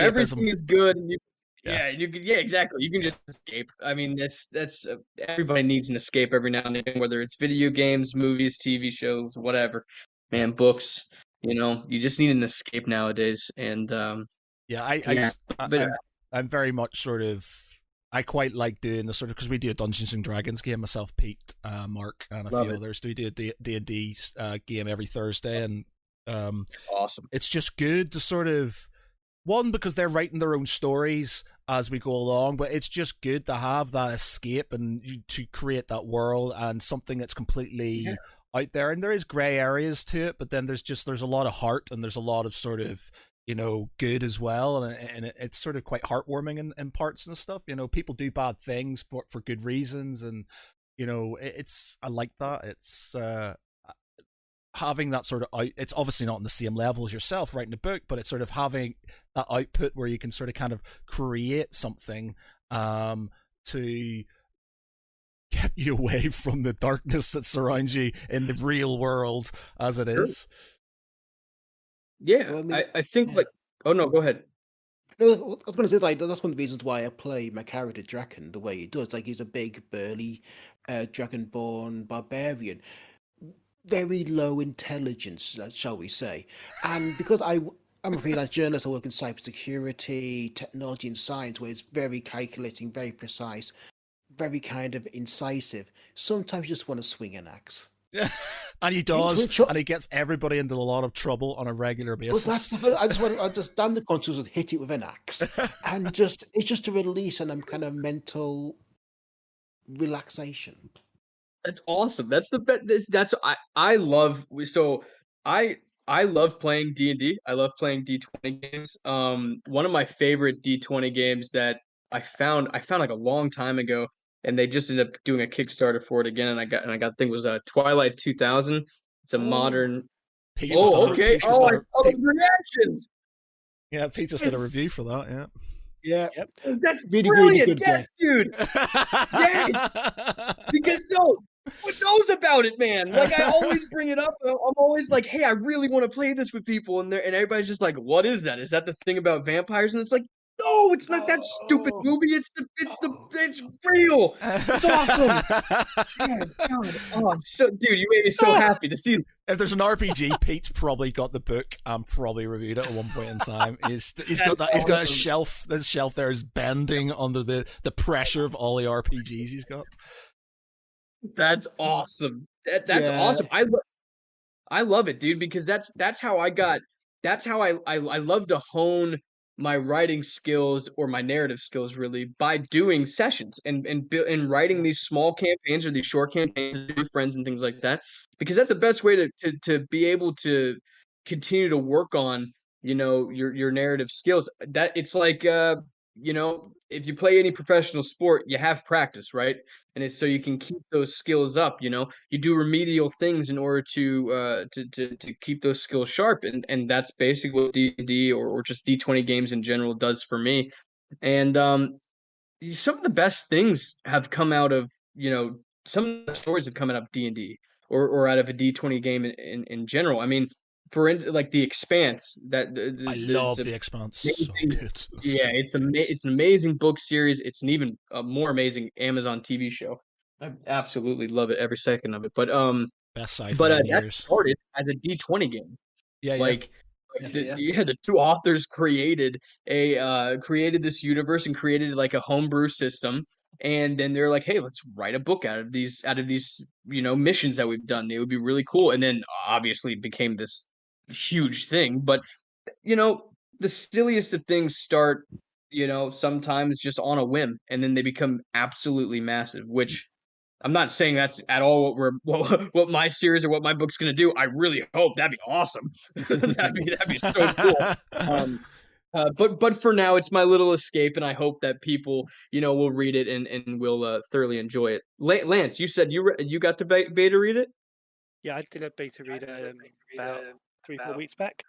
everything is good, and exactly. You can just escape. I mean, that's everybody needs an escape every now and then, whether it's video games, movies, TV shows, whatever. Man, books. You just need an escape nowadays, and I'm very much sort of, I quite like doing the sort of, because we do a Dungeons and Dragons game, myself, Pete, Mark, and a few others. We do a D&D game every Thursday, and awesome. It's just good to sort of, one, because they're writing their own stories as we go along, but it's just good to have that escape and to create that world and something that's completely out there. And there is gray areas to it, but then there's a lot of heart, and there's a lot of sort of good as well, and it's sort of quite heartwarming in parts and stuff. People do bad things for good reasons, and it's I like that. It's having that sort of it's obviously not on the same level as yourself writing a book, but it's sort of having that output where you can sort of kind of create something to get you away from the darkness that surrounds you in the real world as it is. Yeah, Well, I mean, I think like. Oh no, go ahead. No, I was going to say, like, that's one of the reasons why I play my character Draken the way he does. Like, he's a big, burly, dragonborn barbarian, very low intelligence, shall we say. And because I'm a freelance journalist, I work in cybersecurity, technology, and science, where it's very calculating, very precise, very kind of incisive. Sometimes you just want to swing an axe. Yeah, and he does, and he gets everybody into a lot of trouble on a regular basis. Well, that's the I just damn the conscience and hit it with an axe, and it's just a release and a kind of mental relaxation. That's awesome. That's the best. That's I love. So I love playing D&D. I love playing D20 games. One of my favorite D20 games that I found like a long time ago, and they just ended up doing a Kickstarter for it again. And I got the thing was Twilight 2000. It's a modern. Pete's okay. Pete's I saw the reactions. Yeah, Pete just did a review for that. Yeah. Yeah, Yep. That's really, brilliant. really good Yes, dude. Yes. Because no one knows about it, man. Like I always bring it up. I'm always like, hey, I really want to play this with people, and everybody's just like, what is that? Is that the thing about vampires? And it's like, no, it's not that stupid movie. It's real. It's awesome. God. Oh, dude, you made me so happy to see. If there's an RPG, Pete's probably got the book and probably reviewed it at one point in time. He's got that. He's got a shelf. This shelf there is bending under the pressure of all the RPGs he's got. That's awesome. That's awesome. I love it, dude, because that's how I love to hone my writing skills or my narrative skills really by doing sessions and writing these small campaigns or these short campaigns with friends and things like that, because that's the best way to be able to continue to work on your narrative skills. That it's like if you play any professional sport, you have practice, right? And it's so you can keep those skills up. You do remedial things in order to keep those skills sharp, and that's basically what D&D or just D20 games in general does for me. And some of the best things have come out of some of the stories have come out of D&D or out of a D20 game in general. I mean, like The Expanse, I love The Expanse. So good. Yeah, it's an amazing book series. It's an even more amazing Amazon TV show. I absolutely love it, every second of it. But best sci-fi in that years. started as a D20 game. Yeah, like the two authors created this universe and created like a homebrew system, and then they're like, hey, let's write a book out of these missions that we've done. It would be really cool. And then obviously it became this huge thing. But the silliest of things start sometimes just on a whim, and then they become absolutely massive, which I'm not saying that's at all what my series or what my book's gonna do. I really hope that'd be awesome. that'd be so cool. But for now, it's my little escape, and I hope that people will read it and will thoroughly enjoy it. Lance, you said you got to beta read it? Yeah, I did a beta read about 3-4 weeks back.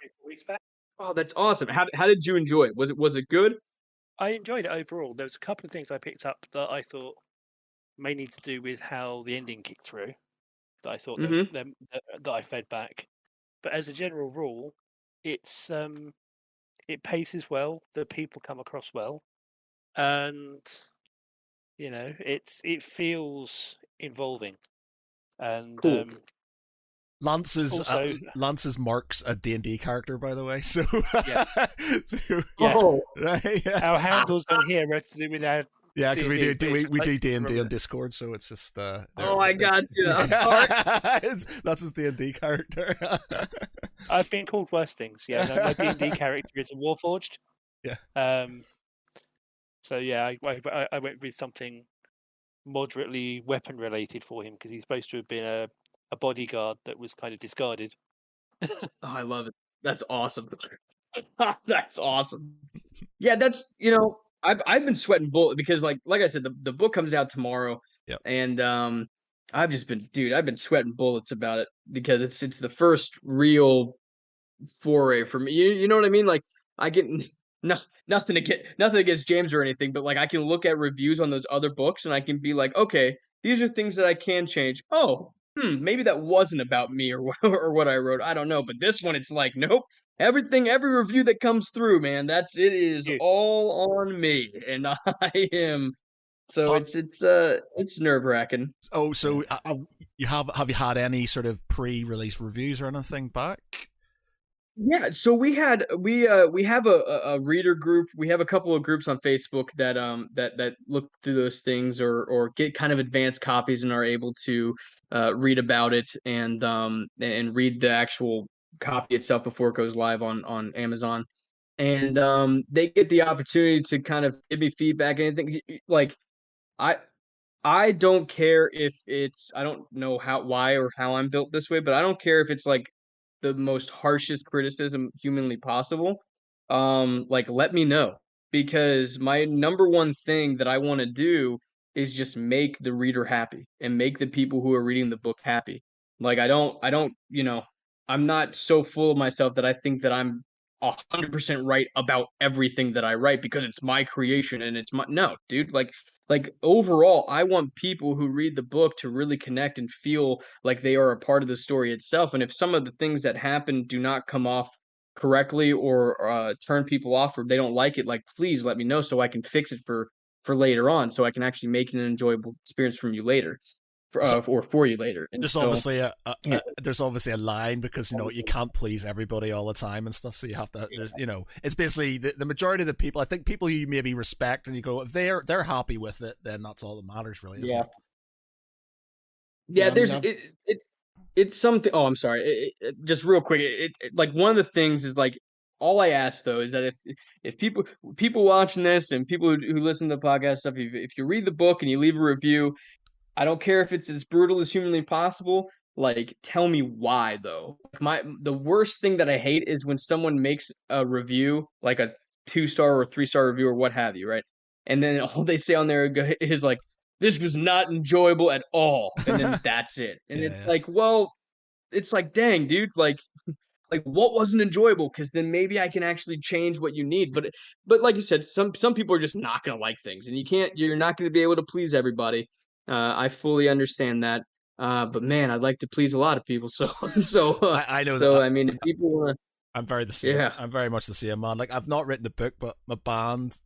Oh, that's awesome. How did you enjoy it? Was it good? I enjoyed it overall. There was a couple of things I picked up that I thought may need to do with how the ending kicked through, that I thought that I fed back. But as a general rule, it's it paces well, the people come across well, and it feels involving. And cool. Lance's Mark's a D&D character, by the way. So yeah. Our handles on here are to do with our. Yeah, because we do D&D on Discord, so it's just I got you. That's his D&D character. I've been called worse things. Yeah, no, my D&D character is a Warforged. Yeah. So yeah, I went with something moderately weapon related for him, because he's supposed to have been a bodyguard that was kind of discarded. Oh, I love it. That's awesome. That's awesome. Yeah, that's I've been sweating bullets because like I said, the book comes out tomorrow. Yep. And I've been sweating bullets about it because it's the first real foray for me. You know what I mean? Like I get no, nothing against James or anything, but like I can look at reviews on those other books and I can be like, okay, these are things that I can change. Oh, maybe that wasn't about me or or what I wrote. I don't know, but this one, it's like, nope. Every review that comes through, man, it is You. all on me, and I am. So Uh, it's nerve wracking. oh, Yeah. so you have you had any sort of pre-release reviews or anything back? Yeah, so we have a reader group. We have a couple of groups on Facebook that look through those things or get kind of advanced copies and are able to read about it and read the actual copy itself before it goes live on Amazon. And they get the opportunity to kind of give me feedback and anything like I I don't care if it's I don't know why or how I'm built this way, but I don't care if it's like the most harshest criticism humanly possible. Like let me know because my number one thing that I want to do is just make the reader happy and make the people who are reading the book happy. Like I'm not so full of myself that I think that I'm 100% right about everything that I write because it's my creation and it's my no, dude. Like overall, I want people who read the book to really connect and feel like they are a part of the story itself. And if some of the things that happen do not come off correctly or turn people off or they don't like it, like please let me know so I can fix it for later on, so I can actually make an enjoyable experience from you later, So or for you later. And there's so, obviously yeah, there's obviously a line because you can't please everybody all the time and stuff. So you have to it's basically the majority of the people. I think people you maybe respect and you go if they're happy with it, then that's all that matters, really, isn't yeah, it? yeah. Yeah, I mean, There's it's something. Oh, I'm sorry. Just real quick. Like one of the things is like all I ask though is that if people watching this and people who listen to the podcast stuff, if you read the book and you leave a review, I don't care if it's as brutal as humanly possible. Like, tell me why though. The worst thing that I hate is when someone makes a review, like a 2-star or 3-star review or what have you, right? And then all they say on there is like, "This was not enjoyable at all," and then that's it. And Yeah, it's yeah. like, well, it's like, dang, dude, like what wasn't enjoyable? Because then maybe I can actually change what you need. But like you said, some people are just not gonna like things, and you're not gonna be able to please everybody. I fully understand that. But man, I'd like to please a lot of people. So so I know that so I mean, if people want I'm very the to, same. yeah, I'm very much the same, man. Like I've not written the book, but my band,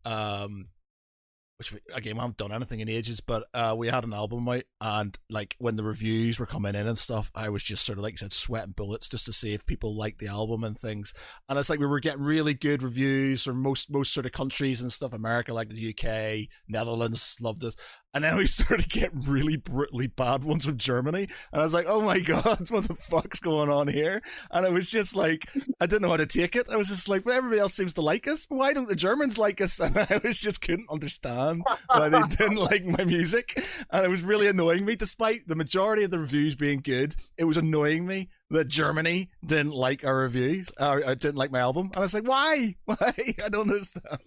which again we haven't done anything in ages, but we had an album out, and like when the reviews were coming in and stuff, I was just sort of like you said, sweating bullets just to see if people liked the album and things. And it's like we were getting really good reviews from most sort of countries and stuff. America, like the UK, Netherlands, loved us. And then we started getting really brutally bad ones from Germany. And I was like, oh my God, what the fuck's going on here? And it was just like, I didn't know how to take it. I was just like, well, everybody else seems to like us. Why don't the Germans like us? And I was just couldn't understand why they didn't like my music. And it was really annoying me. Despite the majority of the reviews being good, it was annoying me that Germany didn't like our review, or didn't like my album. And I was like, why? Why? I don't understand.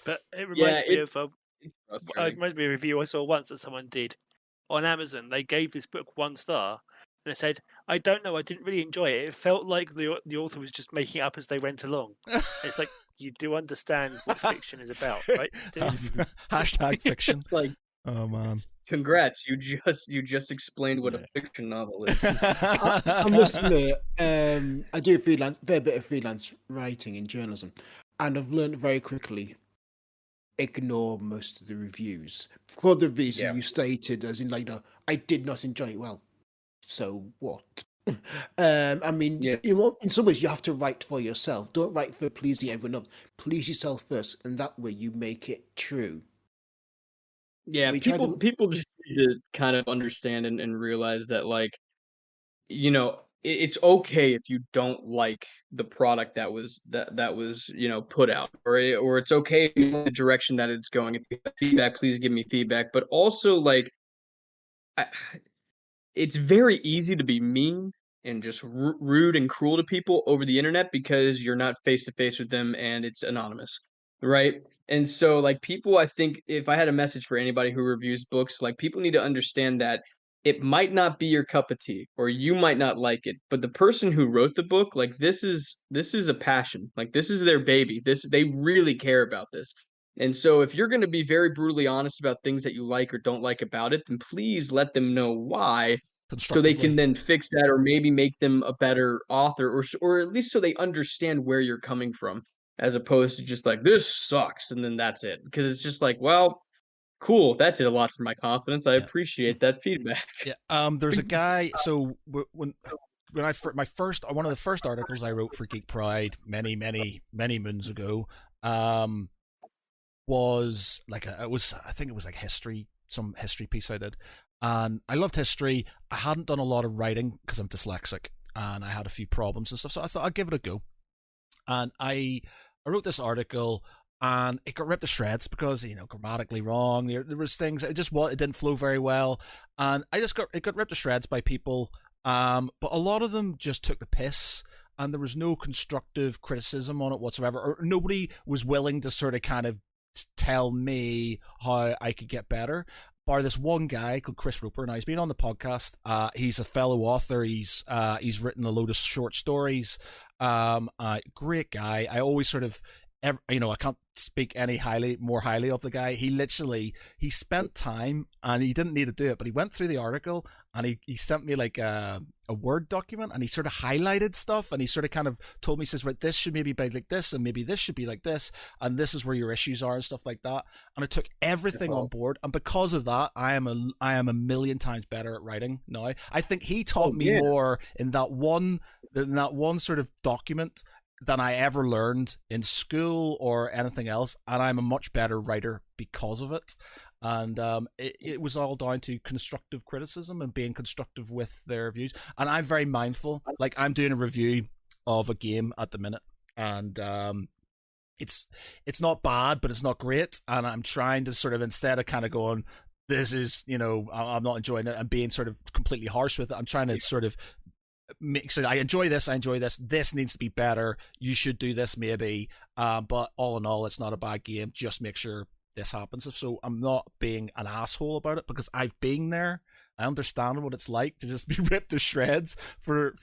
But it yeah, reminds me of it's it frustrating. reminds me of a review I saw once that someone did on Amazon. They gave this book 1 star, and they said, "I don't know, I didn't really enjoy it. It felt like the author was just making it up as they went along." It's like you do understand what fiction is about, right? Dude? Hashtag fiction. It's like, Oh man. congrats, you just explained what a Yeah. fiction novel is. I must admit, I do fair bit of freelance writing in journalism, and I've learned very quickly ignore most of the reviews for the reason Yeah. you stated, as in like, no, I did not enjoy it. Well, so what? I mean, Yeah. in some ways, you have to write for yourself. Don't write for pleasing everyone else. Please yourself first, and that way you make it true. Yeah, We try to. people just need to kind of understand and realize that like, it's okay if you don't like the product that was, put out, or it's okay if you like the direction that it's going. If you have feedback, please give me feedback. But also like I, it's very easy to be mean and just rude and cruel to people over the internet because you're not face to face with them and it's anonymous, right? And so, like, people, I think if I had a message for anybody who reviews books, like, people need to understand that it might not be your cup of tea, or you might not like it, but the person who wrote the book, like, this is a passion. Like, this is their baby. They really care about this. And so if you're going to be very brutally honest about things that you like or don't like about it, then please let them know why, so they can Constructively. then fix that, or maybe make them a better author, or at least so they understand where you're coming from, as opposed to just like, this sucks, and then that's it. Because it's just like, well, cool, that did a lot for my confidence. I Yeah. appreciate that feedback. Yeah. There's a guy. So when my first one of the first articles I wrote for Geek Pride many moons ago, was like I think it was like some history piece I did, and I loved history. I hadn't done a lot of writing because I'm dyslexic and I had a few problems and stuff, so I thought I'd give it a go. And I wrote this article, and it got ripped to shreds because, grammatically wrong. There was things it didn't flow very well, and it got ripped to shreds by people. But a lot of them just took the piss, and there was no constructive criticism on it whatsoever, or nobody was willing to sort of kind of tell me how I could get better. Bar this one guy called Chris Roper. Now, he's been on the podcast. He's a fellow author. He's written a load of short stories. Great guy. I always sort of, I can't speak more highly of the guy. He spent time, and he didn't need to do it, but he went through the article, and he sent me like a Word document, and he sort of highlighted stuff, and he sort of kind of told me, says, right, this should maybe be like this, and maybe this should be like this, and this is where your issues are, and stuff like that. And I took everything on board, and because of that, I am a million times better at writing now. I think he taught me more in that one sort of document than I ever learned in school or anything else, and I'm a much better writer because of it. And it was all down to constructive criticism and being constructive with their views. And I'm very mindful. Like, I'm doing a review of a game at the minute, and it's not bad, but it's not great. And I'm trying to sort of, instead of kind of going, this is, I'm not enjoying it, and being sort of completely harsh with it, I'm trying to sort of so I enjoy this. This needs to be better. You should do this maybe. But all in all, it's not a bad game. Just make sure this happens. So I'm not being an asshole about it, because I've been there. I understand what it's like to just be ripped to shreds for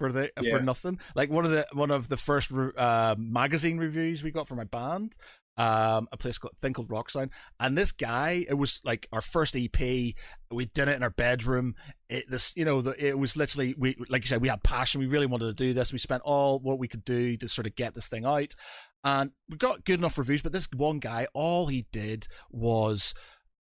nothing. Like one of the first magazine reviews we got for my band, a thing called Rock Sound, and this guy, it was like our first EP. We did it in our bedroom. It was literally, we, like you said, we had passion. We really wanted to do this. We spent all what we could do to sort of get this thing out, and we got good enough reviews. But this one guy, all he did was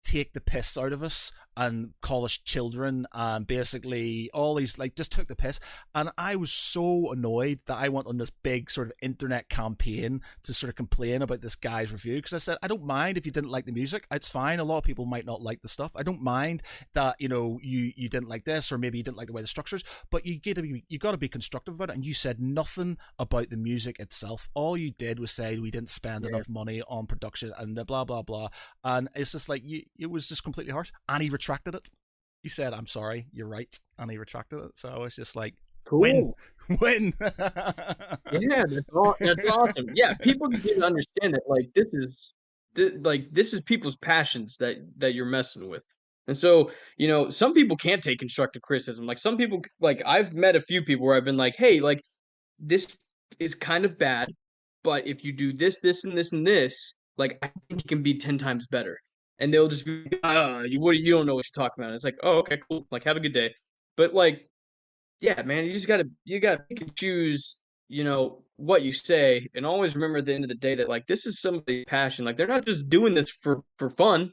take the piss out of us and call us children, and basically all these, like, just took the piss. And I was so annoyed that I went on this big sort of internet campaign to sort of complain about this guy's review, because I said, I don't mind if you didn't like the music. It's fine. A lot of people might not like the stuff. I don't mind that, you didn't like this, or maybe you didn't like the way the structures, but you got to be constructive about it. And you said nothing about the music itself. All you did was say we didn't spend enough money on production and the blah blah blah. And it's just like, it was just completely harsh. And he retracted it. He said, I'm sorry, you're right, and he retracted it. So I was just like, cool. Win. Yeah, that's awesome. Yeah, people need to understand that, like, this is people's passions that you're messing with. And so, some people can't take constructive criticism. Like, some people, like, I've met a few people where I've been like, hey, like, this is kind of bad, but if you do this, this, and this, and this, like, I think it can be 10 times better. And they'll just be, you don't know what you're talking about. And it's like, oh, okay, cool. Like, have a good day. But, like, yeah, man, you gotta pick and choose, what you say, and always remember at the end of the day that, like, this is somebody's passion. Like, they're not just doing this for fun.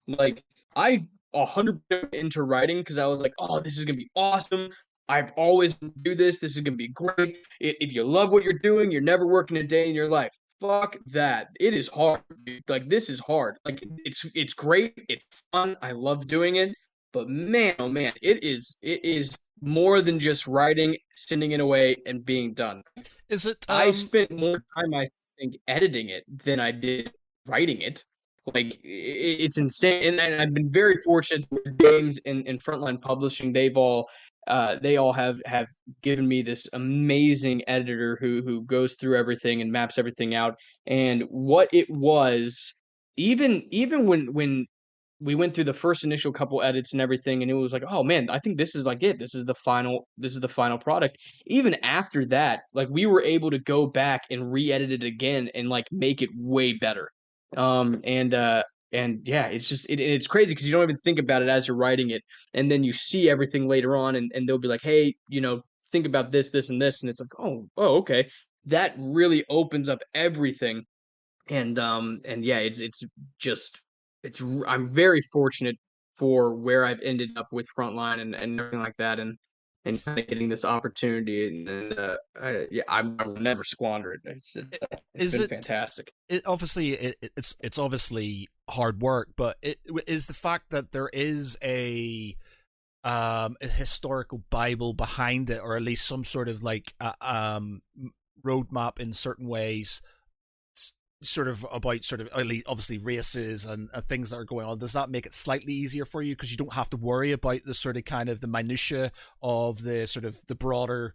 Like, I 100% into writing because I was like, oh, this is gonna be awesome. I've always do this. This is gonna be great. If you love what you're doing, you're never working a day in your life. Fuck that. It is hard, dude. Like, this is hard. Like, it's great. It's fun. I love doing it. But man, oh man, it is more than just writing, sending it away, and being done. Is it? I spent more time, I think, editing it than I did writing it. Like, it's insane, and I've been very fortunate with James and Frontline Publishing. They all have given me this amazing editor who goes through everything and maps everything out. And what it was, even when we went through the first initial couple edits and everything, and it was like, oh man, I think this is like it. This is the final product. Even after that, like we were able to go back and re-edit it again and like make it way better. And yeah, it's just it's crazy because you don't even think about it as you're writing it, and then you see everything later on, and they'll be like, hey, think about this, this, and this, and it's like, oh, okay, that really opens up everything. And yeah, it's just I'm very fortunate for where I've ended up with Frontline and everything like that, and kind of getting this opportunity, yeah, I will never squander it. It's been fantastic. It's obviously hard work, but it is the fact that there is a historical Bible behind it, or at least some sort of like roadmap in certain ways, sort of about sort of obviously races and things that are going on. Does that make it slightly easier for you because you don't have to worry about the sort of kind of the minutia of the sort of the broader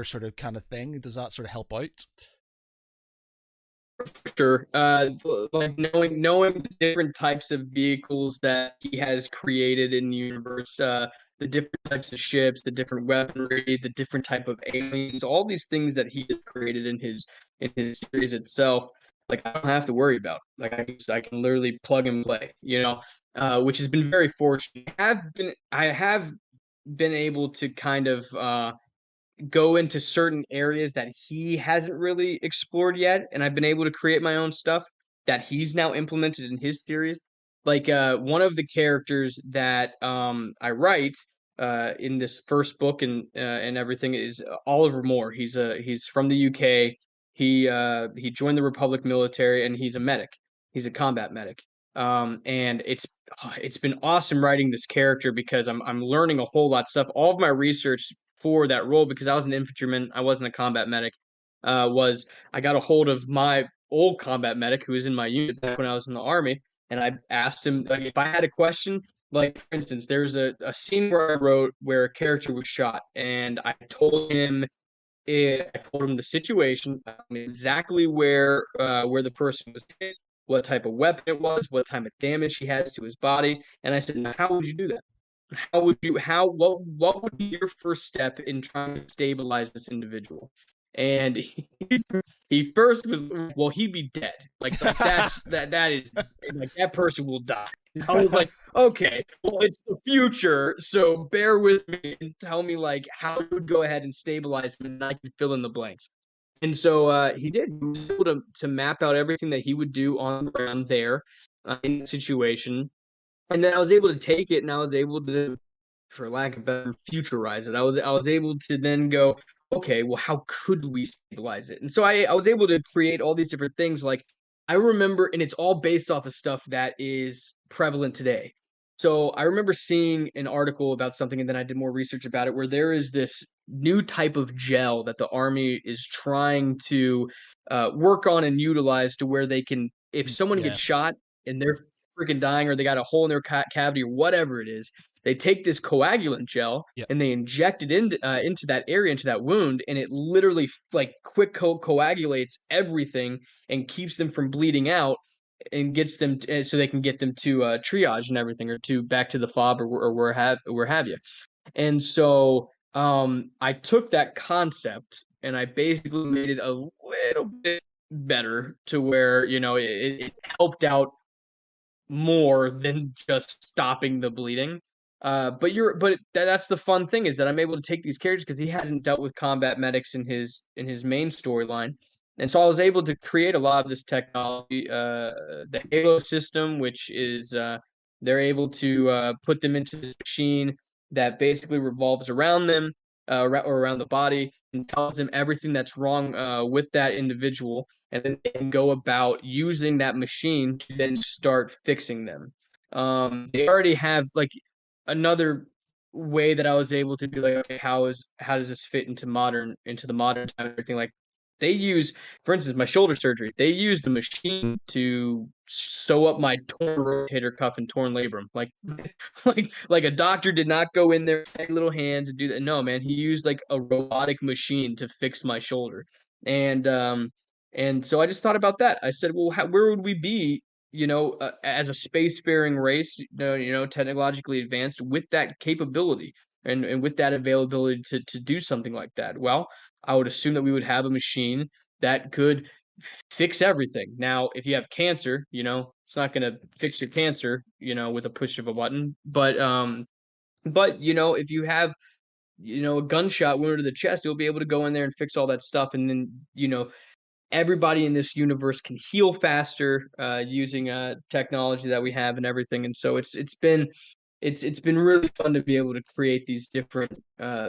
sort of kind of thing? Does that sort of help out? Sure. Like knowing the different types of vehicles that he has created in the universe, the different types of ships, the different weaponry, the different type of aliens, all these things that he has created in his series itself. Like I don't have to worry about. Like I can literally plug and play, which has been very fortunate. I have been able to kind of go into certain areas that he hasn't really explored yet, and I've been able to create my own stuff that he's now implemented in his series. Like one of the characters that I write in this first book and everything is Oliver Moore. He's from the UK. He joined the Republic military and he's a medic. He's a combat medic. And it's been awesome writing this character because I'm learning a whole lot of stuff. All of my research for that role, because I was an infantryman, I wasn't a combat medic, was I got a hold of my old combat medic who was in my unit back when I was in the Army, and I asked him, like, if I had a question, like, for instance, there's a scene where I wrote where a character was shot, and I told him the situation, exactly where the person was hit, what type of weapon it was, what type of damage he has to his body, and I said, now, how would you do that? What would be your first step in trying to stabilize this individual? And he first was, well, he'd be dead. Like that is like that person will die. And I was like, okay, well, it's the future, so bear with me and tell me like how you would go ahead and stabilize him, and I can fill in the blanks. And so he did. He was able to map out everything that he would do on the ground there in the situation. And then I was able to take it and I was able to, for lack of better, futurize it. I was able to then go, okay, well, how could we stabilize it? And so I was able to create all these different things. Like I remember, and it's all based off of stuff that is prevalent today. So I remember seeing an article about something, and then I did more research about it, where there is this new type of gel that the Army is trying to work on and utilize to where they can, if someone gets shot and they're freaking dying or they got a hole in their cavity or whatever it is, they take this coagulant gel and they inject it into that area, into that wound, and it literally like quick coagulates everything and keeps them from bleeding out and gets them so they can get them to triage and everything, or to back to the fob or where have you. And so I took that concept and I basically made it a little bit better to where it helped out more than just stopping the bleeding. But that's the fun thing, is that I'm able to take these characters because he hasn't dealt with combat medics in his main storyline. And so I was able to create a lot of this technology, the Halo system, which is they're able to put them into this machine that basically revolves around them or around the body and tells them everything that's wrong with that individual, and then they can go about using that machine to then start fixing them. They already have like another way that I was able to be like, okay, how does this fit into the modern time and everything? Like they use, for instance, my shoulder surgery, they use the machine to sew up my torn rotator cuff and torn labrum. Like like a doctor did not go in there with little hands and do that. No, man, he used like a robotic machine to fix my shoulder. And so I just thought about that. I said, well, where would we be, as a spacefaring race, technologically advanced with that capability and with that availability to do something like that? Well, I would assume that we would have a machine that could fix everything. Now, if you have cancer, it's not going to fix your cancer, with a push of a button. But if you have a gunshot wound to the chest, you'll be able to go in there and fix all that stuff, and then everybody in this universe can heal faster using technology that we have and everything. And so it's been really fun to be able to create these different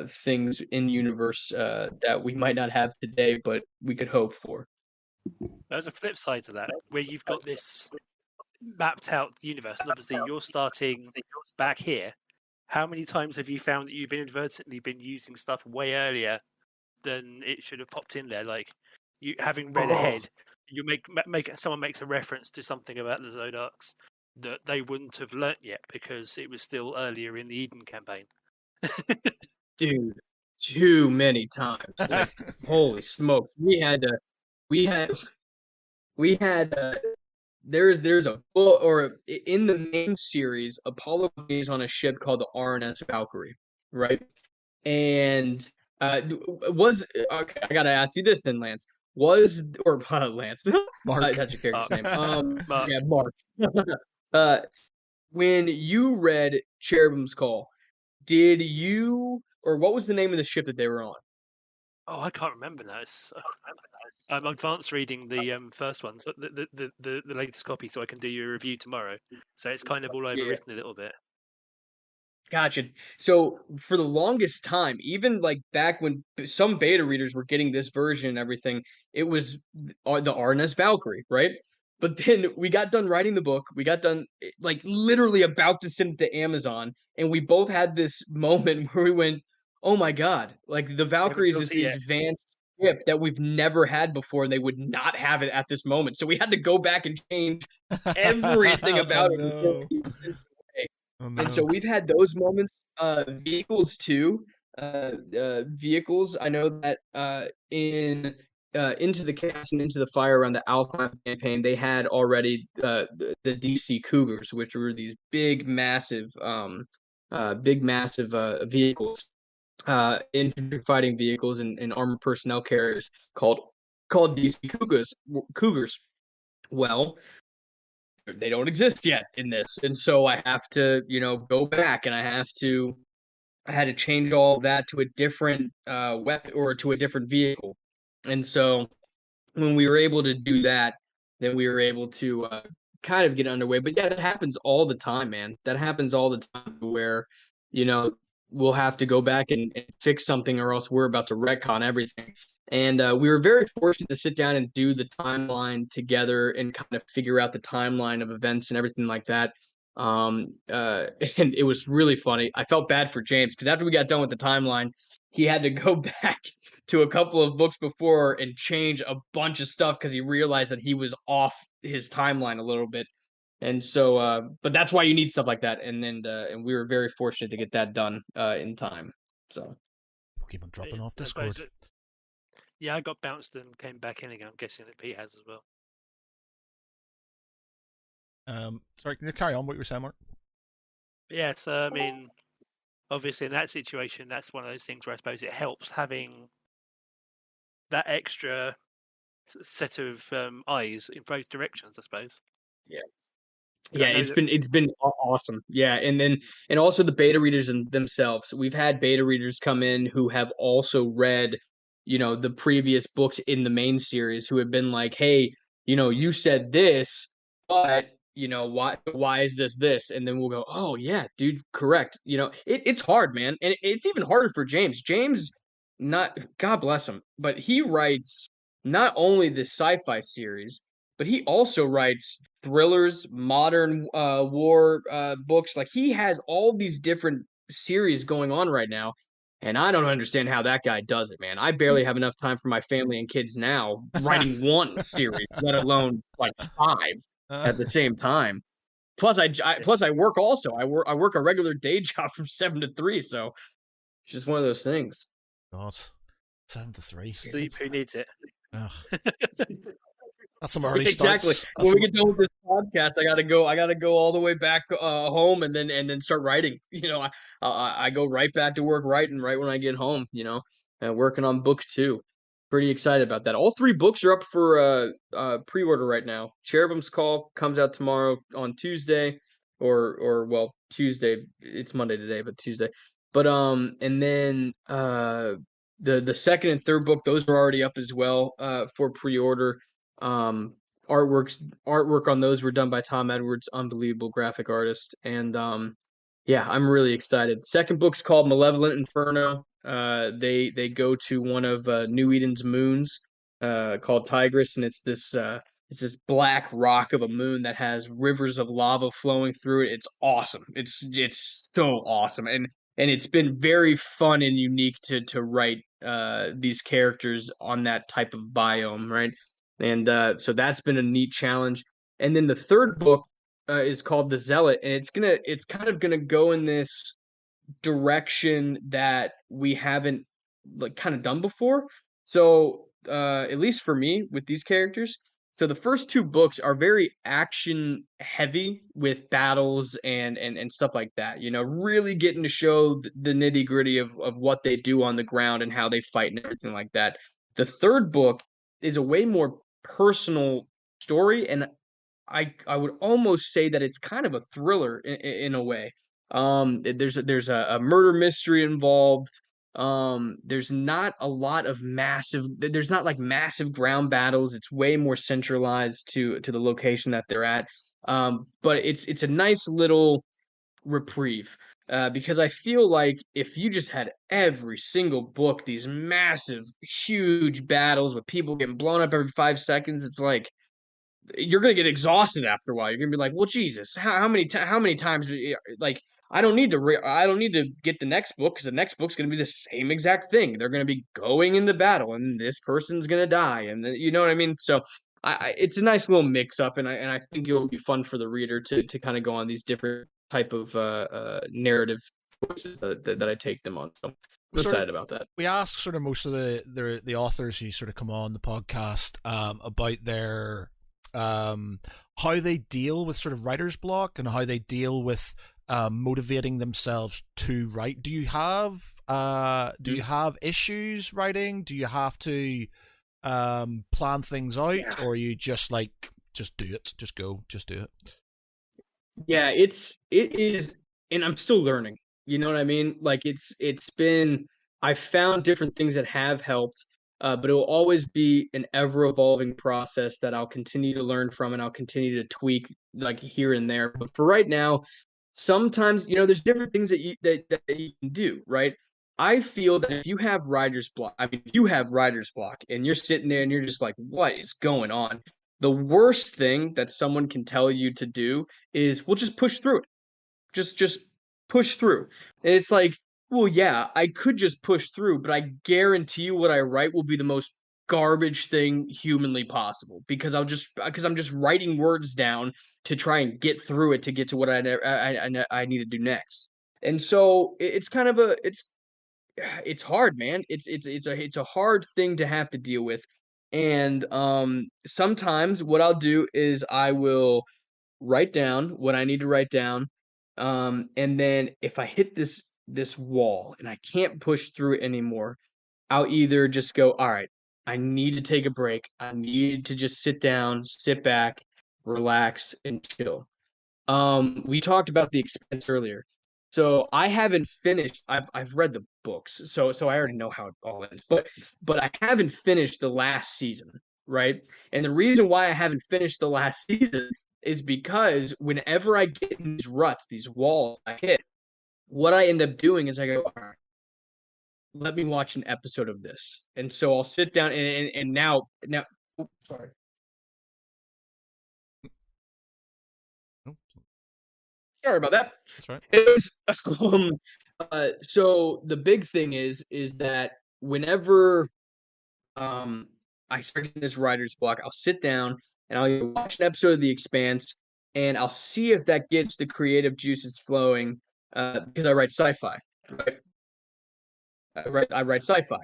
things in universe that we might not have today, but we could hope for. There's a flip side to that, where you've got this mapped out universe, and obviously you're starting back here. How many times have you found that you've inadvertently been using stuff way earlier than it should have popped in there? Like, you having read ahead, you someone makes a reference to something about the Zodiacs that they wouldn't have learnt yet because it was still earlier in the Eden campaign. Dude, too many times. Like, holy smoke. There's a book, or in the main series, Apollo is on a ship called the RNS Valkyrie, right? And okay, I gotta ask you this then, Lance. Lance? Mark. That's your character's name. Mark. Yeah, Mark. When you read Cherubim's Call, what was the name of the ship that they were on? Oh, I can't remember now. I'm advanced reading the first one, so the latest copy, so I can do your review tomorrow. So it's kind of all overwritten a little bit. Gotcha. So for the longest time, even like back when some beta readers were getting this version and everything, it was the RNS Valkyrie, right? But then we got done writing the book. We got done like literally about to send it to Amazon, and we both had this moment where we went, "Oh my god!" Like the Valkyrie is this advanced ship that we've never had before, and they would not have it at this moment. So we had to go back and change everything about it. No. Oh, no. And so we've had those moments. Vehicles too. Vehicles. I know that in Into the Chaos and Into the Fire around the Alpine campaign, they had already the DC Cougars, which were these big, massive vehicles, infantry fighting vehicles and armored personnel carriers called DC Cougars. Well, they don't exist yet in this, and so I have to go back, and I had to change all of that to a different weapon or to a different vehicle. And so when we were able to do that, then we were able to kind of get underway. But yeah, that happens all the time, man. That happens all the time where we'll have to go back and fix something, or else we're about to retcon everything. And we were very fortunate to sit down and do the timeline together and kind of figure out the timeline of events and everything like that. And it was really funny. I felt bad for James because after we got done with the timeline, he had to go back to a couple of books before and change a bunch of stuff because he realized that he was off his timeline a little bit. And so, but that's why you need stuff like that. And we were very fortunate to get that done in time. So Pokemon dropping off Discord. Yeah, I got bounced and came back in again. I'm guessing that Pete has as well. Sorry, can you carry on what you were saying, Mark? Yes, I mean, obviously in that situation, that's one of those things where I suppose it helps having that extra set of eyes in both directions, I suppose. Yeah. Yeah, it's been awesome. Yeah, and also the beta readers themselves. We've had beta readers come in who have also read the previous books in the main series, who have been like, hey, you said this, but why is this? And then we'll go, oh yeah, dude, correct. It's hard, man. And it's even harder for James. God bless him, but he writes not only the sci-fi series, but he also writes thrillers, modern war books. Like, he has all these different series going on right now. And I don't understand how that guy does it, man. I barely have enough time for my family and kids now writing one series, let alone like 5 at the same time. Plus, I work also. I work a regular day job from 7 to 3, so it's just one of those things. God, 7 to 3. Sleep. Who needs it? That's some early Exactly. starts. When we get done with this podcast, I gotta go. I gotta go all the way back home, and then start writing. I go right back to work writing right when I get home. And working on book 2. Pretty excited about that. All 3 books are up for pre-order right now. Cherubim's Call comes out tomorrow on Tuesday, or well, Tuesday. It's Monday today, but Tuesday. But and then the second and third book, those are already up as well for pre-order. Um, artwork on those were done by Tom Edwards, unbelievable graphic artist, and yeah, I'm really excited. Second book's called Malevolent Inferno. They go to one of New Eden's moons, called Tigris, and it's this black rock of a moon that has rivers of lava flowing through it. It's awesome. It's so awesome, and it's been very fun and unique to write these characters on that type of biome, right? And so that's been a neat challenge. And then the third book is called The Zealot, and it's kind of gonna go in this direction that we haven't like kind of done before. So at least for me with these characters, so the first 2 books are very action heavy with battles and stuff like that. Really getting to show the nitty gritty of what they do on the ground and how they fight and everything like that. The third book is a way more personal story, and I would almost say that it's kind of a thriller in a way. There's a murder mystery involved. There's not a lot of there's not like massive ground battles. It's way more centralized to the location that they're at. But it's a nice little reprieve. Because I feel like if you just had every single book, these massive, huge battles with people getting blown up every 5 seconds, it's like you're gonna get exhausted after a while. You're gonna be like, well, Jesus, how many times? Like, I don't need to get the next book because the next book's gonna be the same exact thing. They're gonna be going into battle, and this person's gonna die, and you know what I mean. So, it's a nice little mix up, and I think it'll be fun for the reader to kind of go on these different type of narrative choices that I take them on. So, I'm excited about that. We ask sort of most of the authors who sort of come on the podcast about their how they deal with sort of writer's block and how they deal with motivating themselves to write. Do you have issues writing? Do you have to plan things out, or are you just like just do it, just go, just do it? Yeah, it is, and I'm still learning. You know what I mean? Like it's been I've found different things that have helped, but it will always be an ever evolving process that I'll continue to learn from, and I'll continue to tweak like here and there. But for right now, sometimes there's different things that you can do, right? I feel that if you have writer's block, I mean, if you have writer's block and you're sitting there and you're just like, what is going on? The worst thing that someone can tell you to do is, well, just push through it. Just push through. And it's like, well, yeah, I could just push through, but I guarantee you what I write will be the most garbage thing humanly possible because I'm just writing words down to try and get through it to get to what I need to do next. And so it's kind of it's hard, man. It's a hard thing to have to deal with. And sometimes what I'll do is I will write down what I need to write down. And then if I hit this wall and I can't push through it anymore, I'll either just go, all right, I need to take a break. I need to just sit down, sit back, relax, and chill. We talked about The Expanse earlier. So I haven't finished. I've read the books, so I already know how it all ends. But I haven't finished the last season, right? And the reason why I haven't finished the last season is because whenever I get in these ruts, these walls I hit, what I end up doing is I go, all right, let me watch an episode of this. And so I'll sit down and now oops, sorry. Sorry about that. That's right. Is so the big thing is that whenever I start getting this writer's block, I'll sit down and I'll watch an episode of The Expanse, and I'll see if that gets the creative juices flowing. Because I write sci-fi, right? I write sci-fi.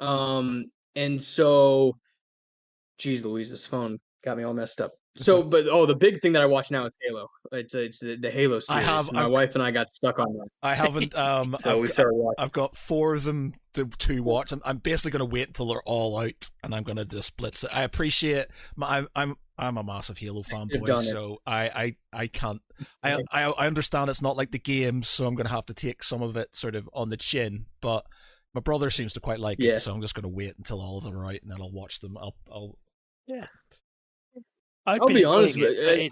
And so, geez Louise, this phone got me all messed up. So, but the big thing that I watch now is Halo. It's the Halo series. My wife and I got stuck on that. I haven't. So we started watching. I've got 4 of them to watch. I'm basically going to wait until they're all out, and I'm going to just blitz it. I appreciate. I'm a massive Halo fanboy, so I can't. I understand it's not like the games, so I'm going to have to take some of it sort of on the chin. But my brother seems to quite like it, so I'm just going to wait until all of them are out, and then I'll watch them. I'll be honest with you.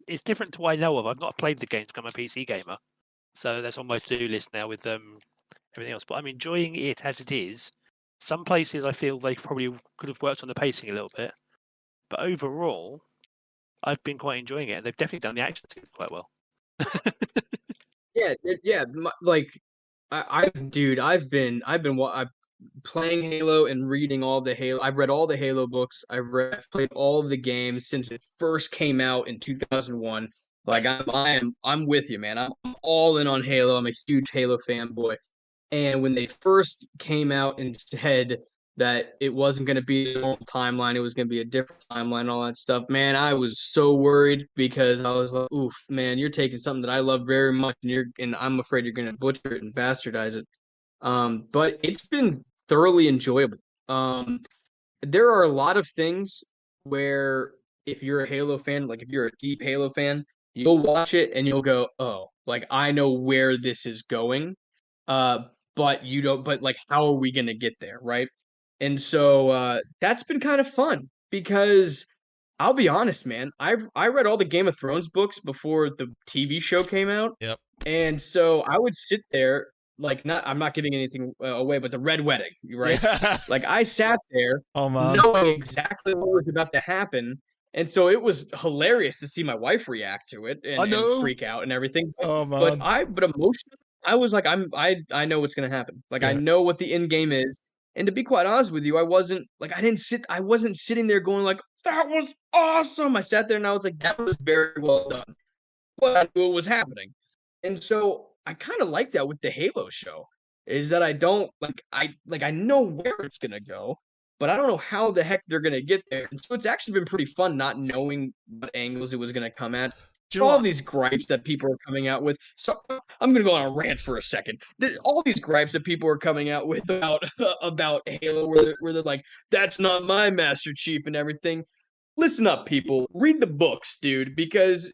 It's different to what I know of. I've not played the games because I'm a PC gamer, so that's on my to-do list now with everything else. But I'm enjoying it as it is. Some places I feel they probably could have worked on the pacing a little bit, but overall, I've been quite enjoying it, and they've definitely done the action scenes quite well. I've been playing Halo and reading all the Halo. I've read all the Halo books. I've played all of the games since it first came out in 2001. Like I'm with you, man. I'm all in on Halo. I'm a huge Halo fanboy. And when they first came out and said that it wasn't going to be a normal timeline, it was going to be a different timeline, all that stuff, man, I was so worried because I was like, oof, man, you're taking something that I love very much, and I'm afraid you're going to butcher it and bastardize it. But it's been thoroughly enjoyable. There are a lot of things where if you're a Halo fan, like if you're a deep Halo fan, you'll watch it and you'll go, oh, like I know where this is going. But you don't, but like, how are we going to get there? Right. And so, that's been kind of fun because I'll be honest, man, I read all the Game of Thrones books before the TV show came out. Yep. And so I would sit there, like, I'm not giving anything away, but the Red Wedding, right? Like I sat there knowing exactly what was about to happen. And so it was hilarious to see my wife react to it and freak out and everything. But emotionally, I was like, I know what's going to happen. Like, I know what the end game is. And to be quite honest with you, I wasn't sitting there going like, that was awesome. I sat there and I was like, that was very well done. But I knew what was happening. And so I kind of like that with the Halo show, is that I don't I know where it's going to go, but I don't know how the heck they're going to get there. And so it's actually been pretty fun not knowing what angles it was going to come at. All these gripes that people are coming out with. So I'm going to go on a rant for a second. All these gripes that people are coming out with about Halo, where they're like, that's not my Master Chief and everything. Listen up, people. Read the books, dude, because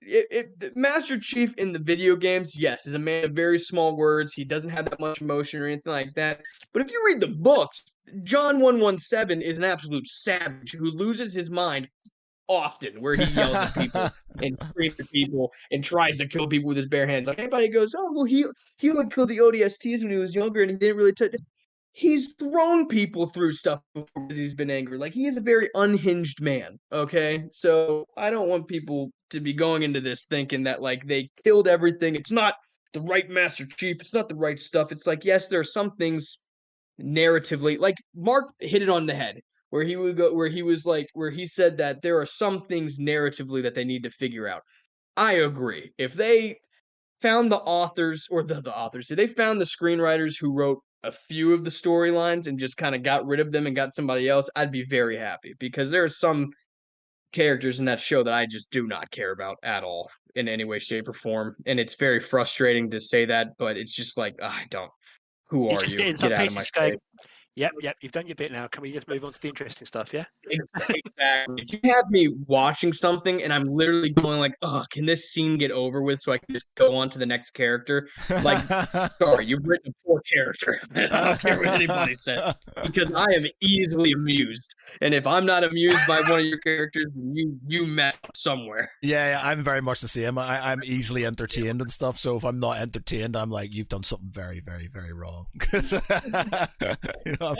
Master Chief in the video games, yes, is a man of very small words. He doesn't have that much emotion or anything like that. But if you read the books, John 117 is an absolute savage who loses his mind often, where he yells at people and screams at people and tries to kill people with his bare hands. Like everybody goes, oh, well, he only killed the ODSTs when he was younger and he didn't really touch. He's thrown people through stuff before because he's been angry. Like, he is a very unhinged man, okay? So I don't want people to be going into this thinking that, like, they killed everything. It's not the right Master Chief. It's not the right stuff. It's like, yes, there are some things narratively. Like, Mark hit it on the head, where he said that there are some things narratively that they need to figure out. I agree. If they found the authors, or the authors, if they found the screenwriters who wrote a few of the storylines and just kind of got rid of them and got somebody else, I'd be very happy, because there are some characters in that show that I just do not care about at all in any way, shape, or form. And it's very frustrating to say that, but it's just like, I don't. Who are you? Get out of my face. Yep, you've done your bit now. Can we just move on to the interesting stuff, yeah? Exactly. If you have me watching something and I'm literally going like, oh, can this scene get over with so I can just go on to the next character? Like, sorry, you've written a poor character. I don't care what anybody says, because I am easily amused. And if I'm not amused by one of your characters, you mess up somewhere. Yeah, I'm very much the same. I'm easily entertained and stuff, so if I'm not entertained, I'm like, you've done something very, very, very wrong. You know?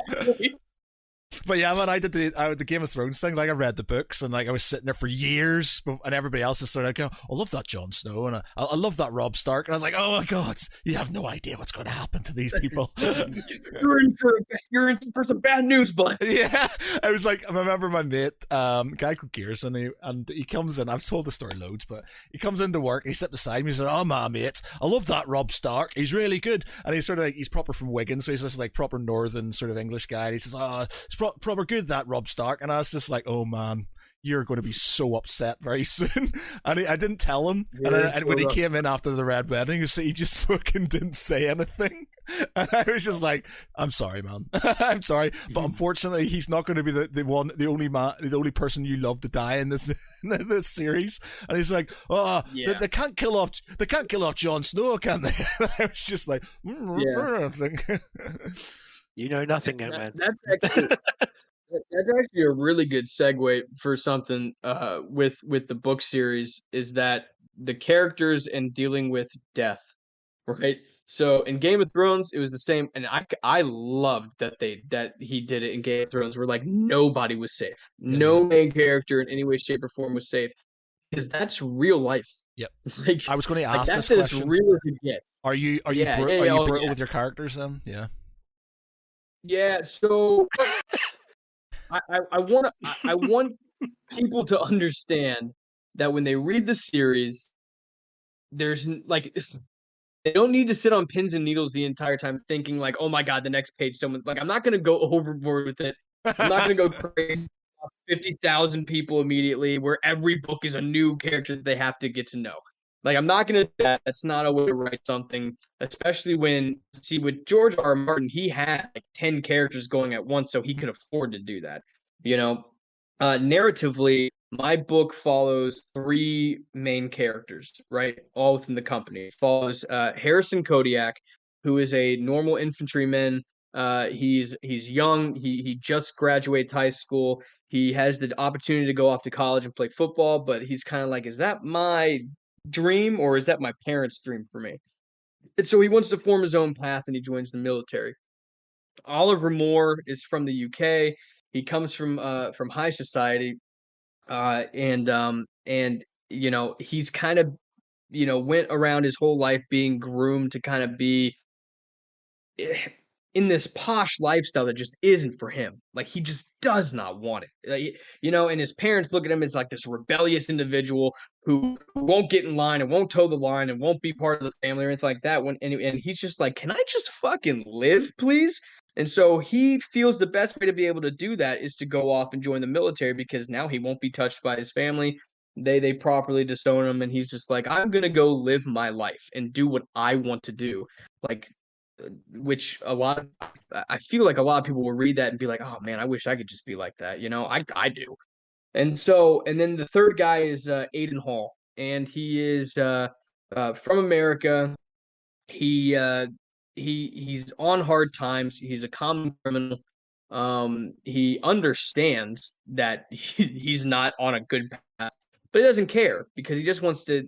But yeah, man, I did the Game of Thrones thing. Like, I read the books, and like I was sitting there for years, and everybody else is sort of like, oh, I love that Jon Snow, and I love that Robb Stark, and I was like, oh my god, you have no idea what's going to happen to these people. You're in for some bad news, bud. Yeah, I was like, I remember my mate, a guy called Gearson, and he comes in. I've told the story loads, but he comes into work, and he sits beside me, he's like, oh my mate, I love that Robb Stark. He's really good, and he's sort of like, he's proper from Wigan, so he's just like proper northern sort of English guy. And he says, oh, it's proper good, that Robb Stark. And I was just like, oh man, you're going to be so upset very soon. And I didn't tell him. And when he came in after the red wedding, he just fucking didn't say anything. And I was just like, I'm sorry, man. I'm sorry. But unfortunately, he's not going to be the only person you love to die in this series. And he's like, they can't kill off Jon Snow, can they? And I was just like, you know nothing, man. That's actually a really good segue for something with the book series, is that the characters and dealing with death, right? So in Game of Thrones, it was the same, and I loved that he did it in Game of Thrones, where like nobody was safe, no main character in any way, shape, or form was safe, because that's real life. Yep. Like, I was going to ask that's this question. as real as it gets. Are you brutal with your characters then? Yeah. Yeah. So I want people to understand that when they read the series, there's like, they don't need to sit on pins and needles the entire time thinking like, oh my God, the next page, I'm not going to go overboard with it. I'm not going to go crazy. 50,000 people immediately, where every book is a new character that they have to get to know. Like, I'm not going to do that. That's not a way to write something, especially with George R. R. Martin, he had like 10 characters going at once, so he could afford to do that. Narratively, my book follows 3 main characters, right? All within the company. It follows Harrison Kodiak, who is a normal infantryman. He's young. He just graduates high school. He has the opportunity to go off to college and play football, but he's kind of like, is that my dream or is that my parents' dream for me? And so he wants to form his own path, and he joins the military. Oliver Moore is from the UK. He comes from high society, and he's kind of went around his whole life being groomed to kind of be in this posh lifestyle that just isn't for him. Like, he just does not want it. And his parents look at him as like this rebellious individual who won't get in line and won't toe the line and won't be part of the family or anything like that. And he's just like, can I just fucking live, please? And so he feels the best way to be able to do that is to go off and join the military, because now he won't be touched by his family. They properly disown him, and he's just like, I'm gonna go live my life and do what I want to do. Like, which I feel like a lot of people will read that and be like, oh man, I wish I could just be like that. I do. And then the third guy is Aiden Hall, and he is from America. He's on hard times. He's a common criminal. He understands that he's not on a good path, but he doesn't care, because he just wants to.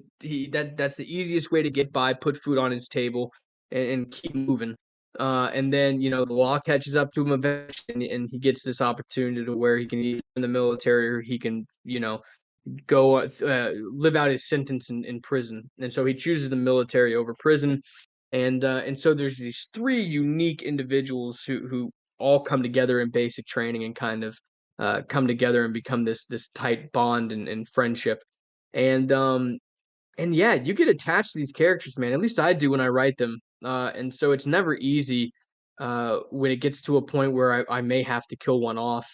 That's the easiest way to get by, put food on his table, and keep moving. And then the law catches up to him eventually, and he gets this opportunity to where he can either in the military, or he can go live out his sentence in prison. And so he chooses the military over prison. And so there's these 3 unique individuals who all come together in basic training and kind of come together and become this tight bond and friendship. And yeah, you get attached to these characters, man. At least I do when I write them. And so it's never easy when it gets to a point where I may have to kill one off.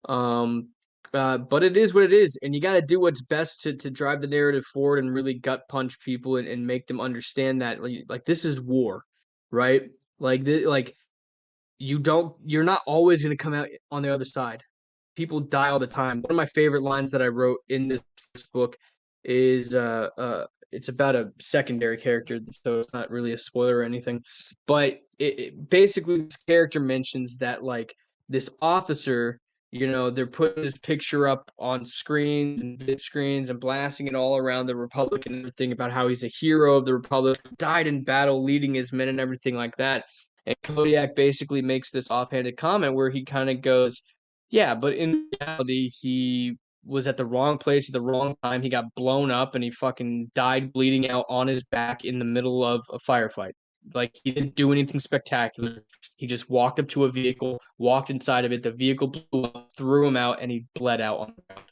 But it is what it is, and you got to do what's best to drive the narrative forward and really gut punch people and make them understand that like this is war, right? Like you're not always going to come out on the other side. People die all the time. One of my favorite lines that I wrote in this first book is it's about a secondary character, so it's not really a spoiler or anything. But it basically, this character mentions that like this officer, they're putting his picture up on screens and big screens and blasting it all around the Republic and everything about how he's a hero of the Republic, died in battle, leading his men and everything like that. And Kodiak basically makes this offhanded comment where he kind of goes, yeah, but in reality, he was at the wrong place at the wrong time. He got blown up and he fucking died bleeding out on his back in the middle of a firefight. Like, he didn't do anything spectacular. He just walked up to a vehicle, walked inside of it. The vehicle blew up, threw him out, and he bled out on the ground.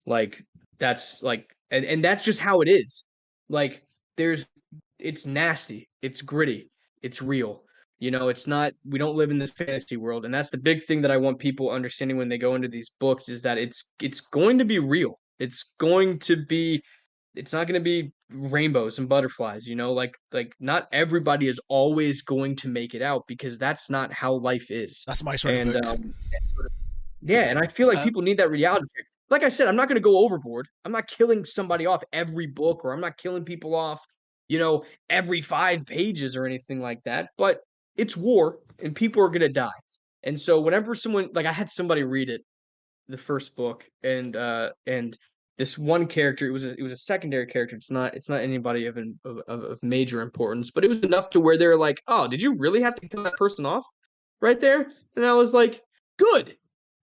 Like, that's like, and that's just how it is. Like, it's nasty, it's gritty, it's real. You know, it's not, we don't live in this fantasy world. And that's the big thing that I want people understanding when they go into these books, is that it's going to be real. It's not going to be rainbows and butterflies, you know, like not everybody is always going to make it out, because that's not how life is. That's my sort of book. Yeah, and I feel like people need that reality check. Like I said, I'm not going to go overboard. I'm not killing somebody off every book, or I'm not killing people off, you know, every 5 pages or anything like that. But it's war, and people are going to die. And so whenever someone, like, I had somebody read it, the first book, and this one character, it was a secondary character. It's not anybody of major importance, but it was enough to where they're like, "Oh, did you really have to kill that person off right there?" And I was like, "Good.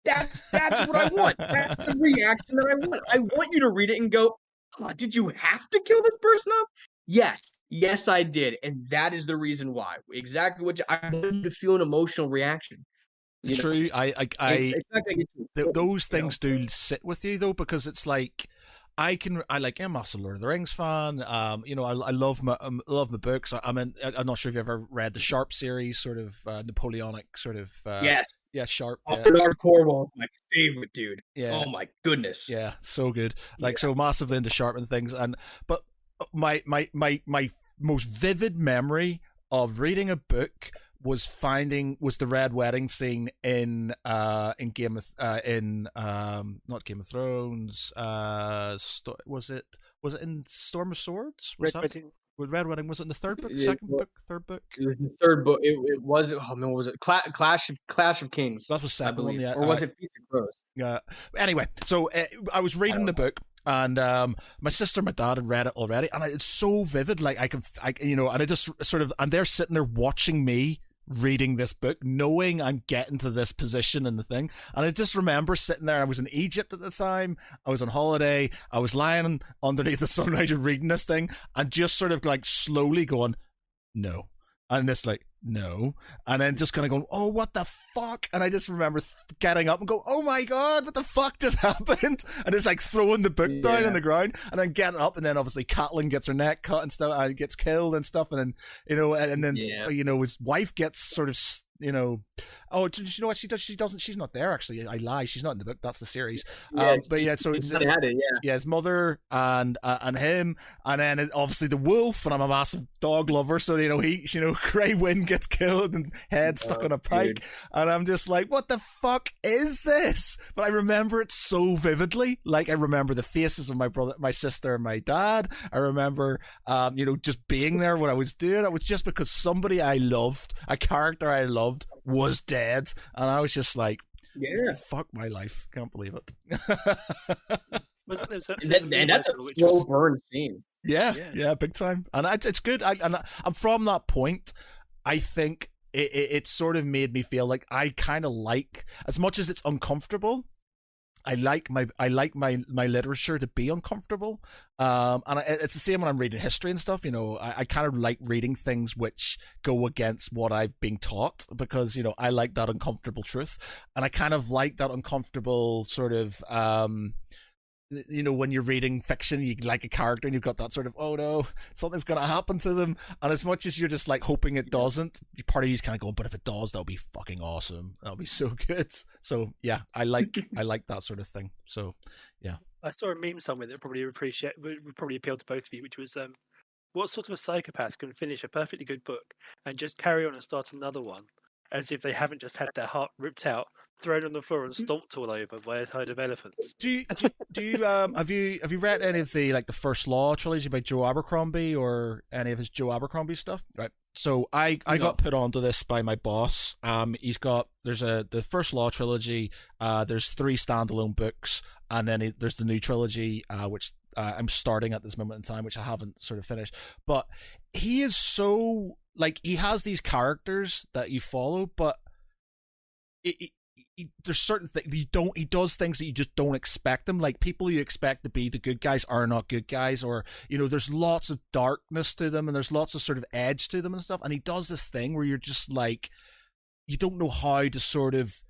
That's what I want. That's the reaction that I want. I want you to read it and go, oh, did you have to kill this person off? Yes, I did, and that is the reason why. Exactly what I want you to feel, an emotional reaction. It's true. Those things do sit with you though, because it's like I'm a massive Lord of the Rings fan. You know, I love my books. I'm not sure if you've ever read the Sharp series, sort of Napoleonic sort of. Yes. Yeah, Sharp. Bernard Cornwell, my favorite dude. Yeah. Oh my goodness. Yeah, so good. Like so massively into Sharp and things. But my most vivid memory of reading a book was the Red Wedding scene in Game of not Game of Thrones. Was it in Storm of Swords? With Red Wedding, was it in the third book, second book, third book? It was the third book. It was. Oh man, what was it? Clash of Kings. That was second one, yeah. Or was it Feast of Crows? Yeah. Anyway, so I was reading the book, and my sister and my dad had read it already, and it's so vivid. Like and I just sort of, and they're sitting there watching me reading this book, knowing I'm getting to this position in the thing. And I just remember sitting there. I was in Egypt at the time. I was on holiday. I was lying underneath the sunrise reading this thing, and just sort of like slowly going, no. And this like, no. And then just kind of going, oh, what the fuck? And I just remember getting up and go, oh my God, what the fuck just happened? And it's like throwing the book down on the ground, and then getting up, and then obviously Catelyn gets her neck cut and stuff, and gets killed and stuff. And then, and then, his wife gets sort of, oh, do you know what she does? She doesn't. She's not there. Actually, I lie. She's not in the book. That's the series. But yeah, so it's his mother and him, and then obviously the wolf. And I'm a massive dog lover, so Grey Wind gets killed and head stuck on a pike, dude. And I'm just like, what the fuck is this? But I remember it so vividly. Like I remember the faces of my brother, my sister, and my dad. I remember, just being there when I was doing it. It was just because somebody I loved, a character I loved, was dead, and I was just like, fuck my life, can't believe it. And that's a slow burn scene. Yeah, big time. And it's good. And from that point, I think it sort of made me feel like I kind of like, as much as it's uncomfortable, I like my literature to be uncomfortable, and it's the same when I'm reading history and stuff. I kind of like reading things which go against what I've been taught, because I like that uncomfortable truth, and I kind of like that uncomfortable sort of when you're reading fiction, you like a character and you've got that sort of, oh no, something's going to happen to them. And as much as you're just like hoping it doesn't, part of you's kind of going, but if it does, that'll be fucking awesome. That'll be so good. So yeah, I like that sort of thing. So yeah. I saw a meme somewhere that would probably appeal to both of you, which was what sort of a psychopath can finish a perfectly good book and just carry on and start another one as if they haven't just had their heart ripped out, thrown on the floor, and stomped all over by a herd of elephants. Do you have you read any of the First Law trilogy by Joe Abercrombie, or any of his Joe Abercrombie stuff? Right. So I got put onto this by my boss. There's the First Law trilogy. There's 3 standalone books, and then there's the new trilogy, which I'm starting at this moment in time, which I haven't sort of finished. But he is so, like, he has these characters that you follow, but there's certain things he does things that you just don't expect him. Like, people you expect to be the good guys are not good guys, or there's lots of darkness to them, and there's lots of sort of edge to them and stuff. And he does this thing where you're just like, you don't know how to sort of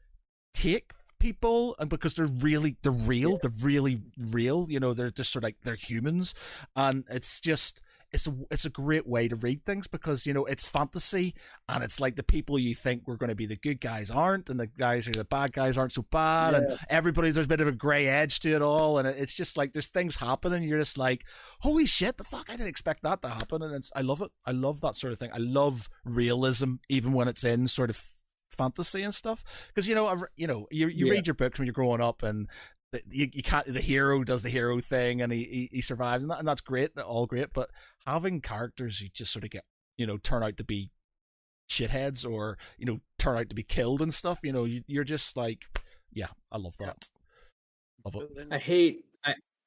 take people, and because they're really real, they're just sort of like, they're humans, and it's just, it's a great way to read things, because it's fantasy, and it's like the people you think were going to be the good guys aren't, and the guys who are the bad guys aren't so bad, and there's a bit of a grey edge to it all, and it's just like there's things happening, you're just like, holy shit, the fuck, I didn't expect that to happen, and I love it. I love that sort of thing. I love realism, even when it's in sort of fantasy and stuff, because you read your books when you're growing up, and you can't. The hero does the hero thing, and he survives, and that's great. They're all great, but having characters who just sort of get turn out to be shitheads, or turn out to be killed and stuff. You're just like, yeah, I love that. Love it.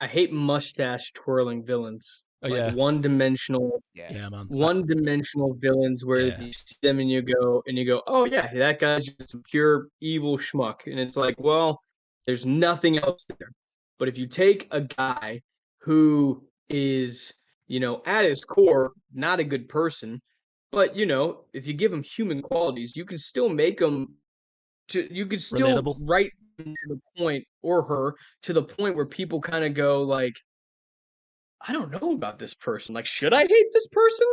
I hate mustache twirling villains. Oh, like yeah. one-dimensional, man. One-dimensional villains where you see them and you go, oh yeah, that guy's just a pure evil schmuck, and it's like, well, there's nothing else there. But if you take a guy who is, at his core, not a good person, but if you give him human qualities, you can still make him Relatable. write him to the point, or her to the point where people kind of go like, I don't know about this person. Like, should I hate this person?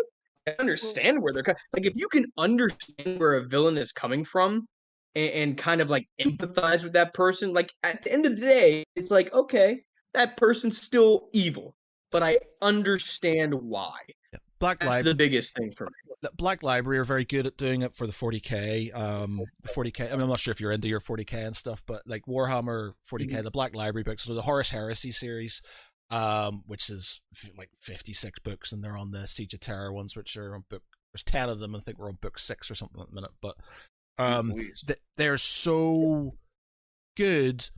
I understand where they're coming. Like, if you can understand where a villain is coming from and kind of like empathize with that person, like at the end of the day, it's like, okay, that person's still evil, but I understand why. Yeah. That's the biggest thing for me. Black Library are very good at doing it for the 40k. The 40k. I mean, I'm not sure if you're into your 40k and stuff, but like Warhammer 40k, the Black Library books, so the Horus Heresy series, which is like 56 books, and they're on the Siege of Terror ones, which are on book. There's 10 of them. I think we're on book 6 or something at the minute, but they're so good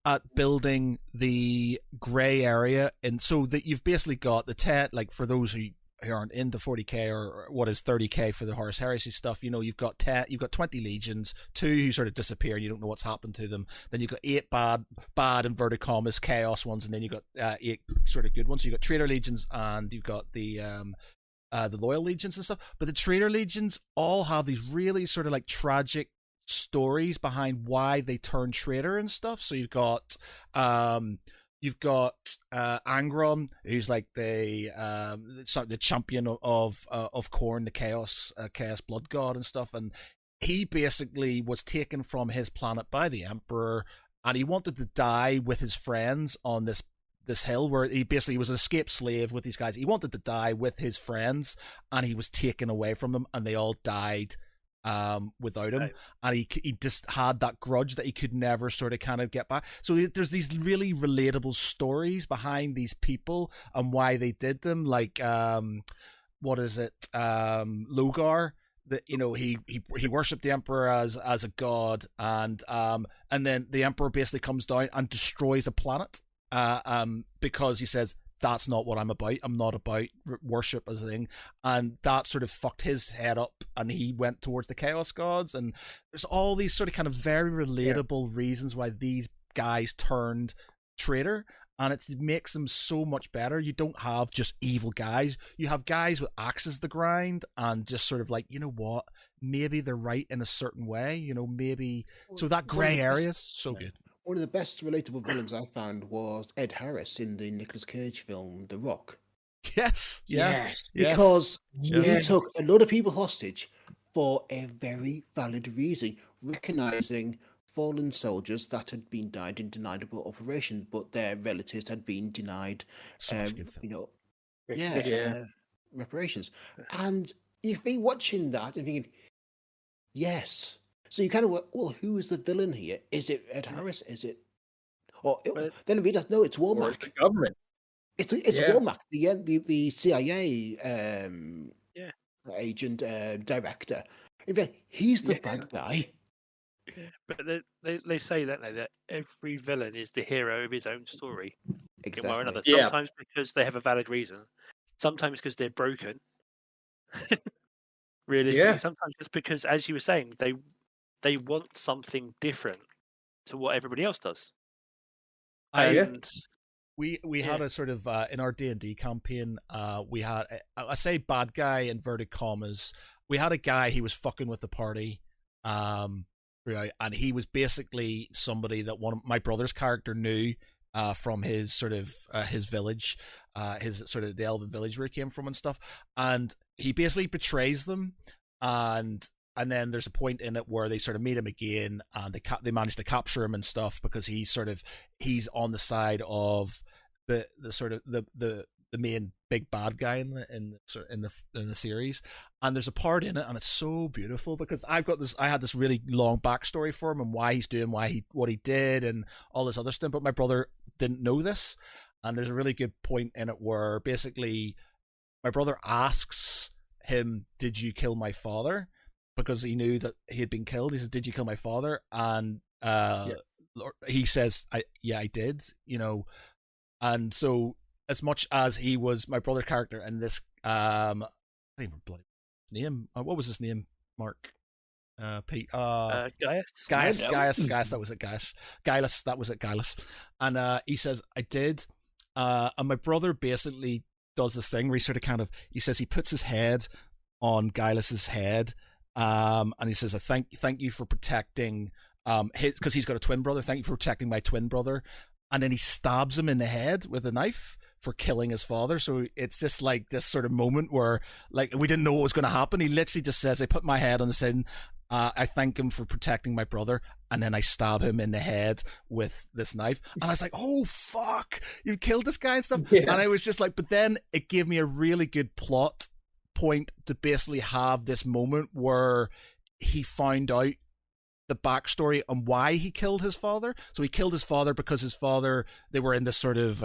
at building the gray area, and so that you've basically got the like for those who aren't into 40k or what is 30k for the Horus Heresy stuff, you've got 20 legions, 2 who sort of disappear and you don't know what's happened to them. Then you've got 8 bad inverted commas chaos ones, and then you've got 8 sort of good ones. So you've got traitor legions, and you've got the loyal legions and stuff. But the traitor legions all have these really sort of like tragic stories behind why they turn traitor and stuff. So you've got Angron, who's like the champion of Khorne, the chaos blood god and stuff, and he basically was taken from his planet by the Emperor, and he wanted to die with his friends on this hill where he basically was an escaped slave with these guys. He wanted to die with his friends, and he was taken away from them, and they all died without him, and he just had that grudge that he could never sort of kind of get back. So there's these really relatable stories behind these people and why they did them. Like what is it, Logar, that he worshipped the Emperor as a god, and then the Emperor basically comes down and destroys a planet because he says, that's not what I'm about. I'm not about worship as a thing. And that sort of fucked his head up, and he went towards the Chaos Gods. And there's all these sort of kind of very relatable reasons why these guys turned traitor, and it makes them so much better. You don't have just evil guys. You have guys with axes to grind, and just sort of like, you know what? Maybe they're right in a certain way. Maybe. So that grey area is so good. One of the best relatable villains I found was Ed Harris in the Nicolas Cage film The Rock. Yes. Yeah. Yes. Because he took a lot of people hostage for a very valid reason, recognizing fallen soldiers that had been died in deniable operation, but their relatives had been denied, reparations. And you've been watching that and thinking, yes. So you kind of went, well, who is the villain here? Is it Ed Harris? Is it? Then we just know it's Womack. It's the government. It's Womack, the CIA agent, director. In fact, he's the bad guy. Yeah, but they say that every villain is the hero of his own story. Exactly. One or another. Sometimes because they have a valid reason. Sometimes because they're broken. Realistically, sometimes just because, as you were saying, they want something different to what everybody else does. We had a sort of in our D&D campaign, we had I say bad guy inverted commas. We had a guy, he was fucking with the party, and he was basically somebody that one of my brother's character knew, from his sort of his village, his sort of the elven village where he came from and stuff, and he basically betrays them, and then there's a point in it where they sort of meet him again, and they manage to capture him and stuff because he's on the side of the sort of the main big bad guy in the series. And there's a part in it, and it's so beautiful because I had this really long backstory for him and why he's doing what he did and all this other stuff, but my brother didn't know this. And there's a really good point in it where basically my brother asks him, "Did you kill my father?" Because he knew that he had been killed. He said, "Did you kill my father?" And he says, I did, you know. And so as much as he was my brother character in this, I don't even bloody name. What was his name, Mark? Pete. Gaius. That was it. Gaius. That was it. Gaius. And he says, "I did." And my brother basically does this thing where he says he puts his head on Gaius's head, and he says, "I thank you for protecting because he's got a twin brother. Thank you for protecting my twin brother." And then he stabs him in the head with a knife for killing his father. So it's just like this sort of moment where like we didn't know what was going to happen. He literally just says, "I put my head on the head. I thank him for protecting my brother," and then I stab him in the head with this knife. And I was like, "Oh fuck, you killed this guy and stuff." Yeah. And I was just like, but then it gave me a really good plot point to basically have this moment where he found out the backstory on why he killed his father. So he killed his father because his father, they were in this sort of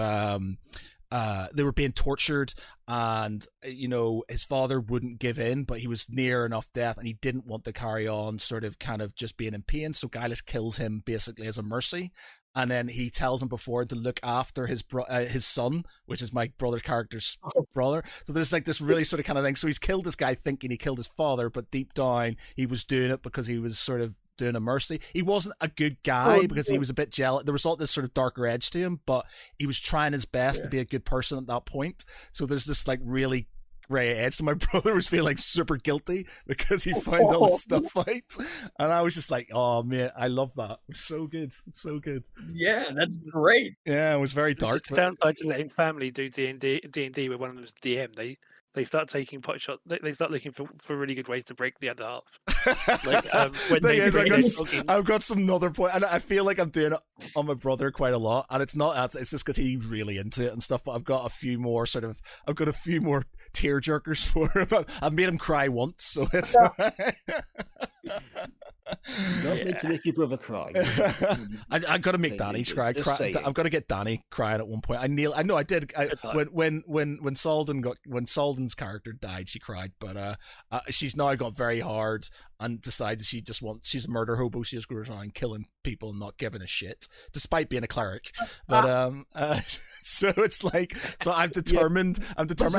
they were being tortured, and you know his father wouldn't give in, but he was near enough death and he didn't want to carry on sort of kind of just being in pain. So Gaius kills him basically as a mercy, and then he tells him before to look after his son, which is my brother's character's brother. So there's like this really sort of kind of thing. So he's killed this guy thinking he killed his father, but deep down he was doing it because he was sort of doing a mercy. He wasn't a good guy because he was a bit jealous. There was all this sort of darker edge to him, but he was trying his best to be a good person at that point. So there's this like really grey edge. So my brother was feeling super guilty because he found all this stuff out, and I was just like, "Oh man, I love that. It's so good. It's so good." Yeah, that's great. Yeah, it was very dark. The downside to letting family do D&D where one of them's DM, they start taking pot shots. They start looking for really good ways to break the other half. Like when I've got some other point, and I feel like I'm doing it on my brother quite a lot, and it's just because he's really into it and stuff. But I've got a few more tear jerkers for him. I've made him cry once, so it's not meant to make your brother cry. I got to make Danny cry. I've got to get Danny crying at one point. I know I did. When Salden's character died, she cried, but she's now got very hard and decided she's a murder hobo. She just goes around killing people and not giving a shit, despite being a cleric. But so it's like, so I'm determined.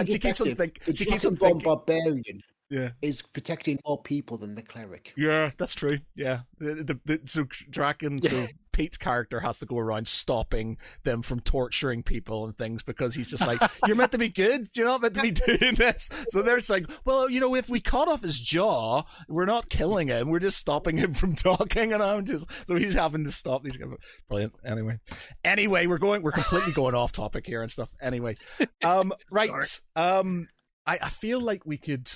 She keeps on thinking. She keeps on thinking. Barbarian. Yeah, is protecting more people than the cleric. Yeah, that's true. Yeah, so Pete's character has to go around stopping them from torturing people and things because he's just like, "You're meant to be good. You're not meant to be doing this." So they're like, "Well, you know, if we cut off his jaw, we're not killing him. We're just stopping him from talking." And so he's having to stop these guys. Brilliant. Anyway, we're completely going off topic here and stuff. Anyway, right. I feel like we could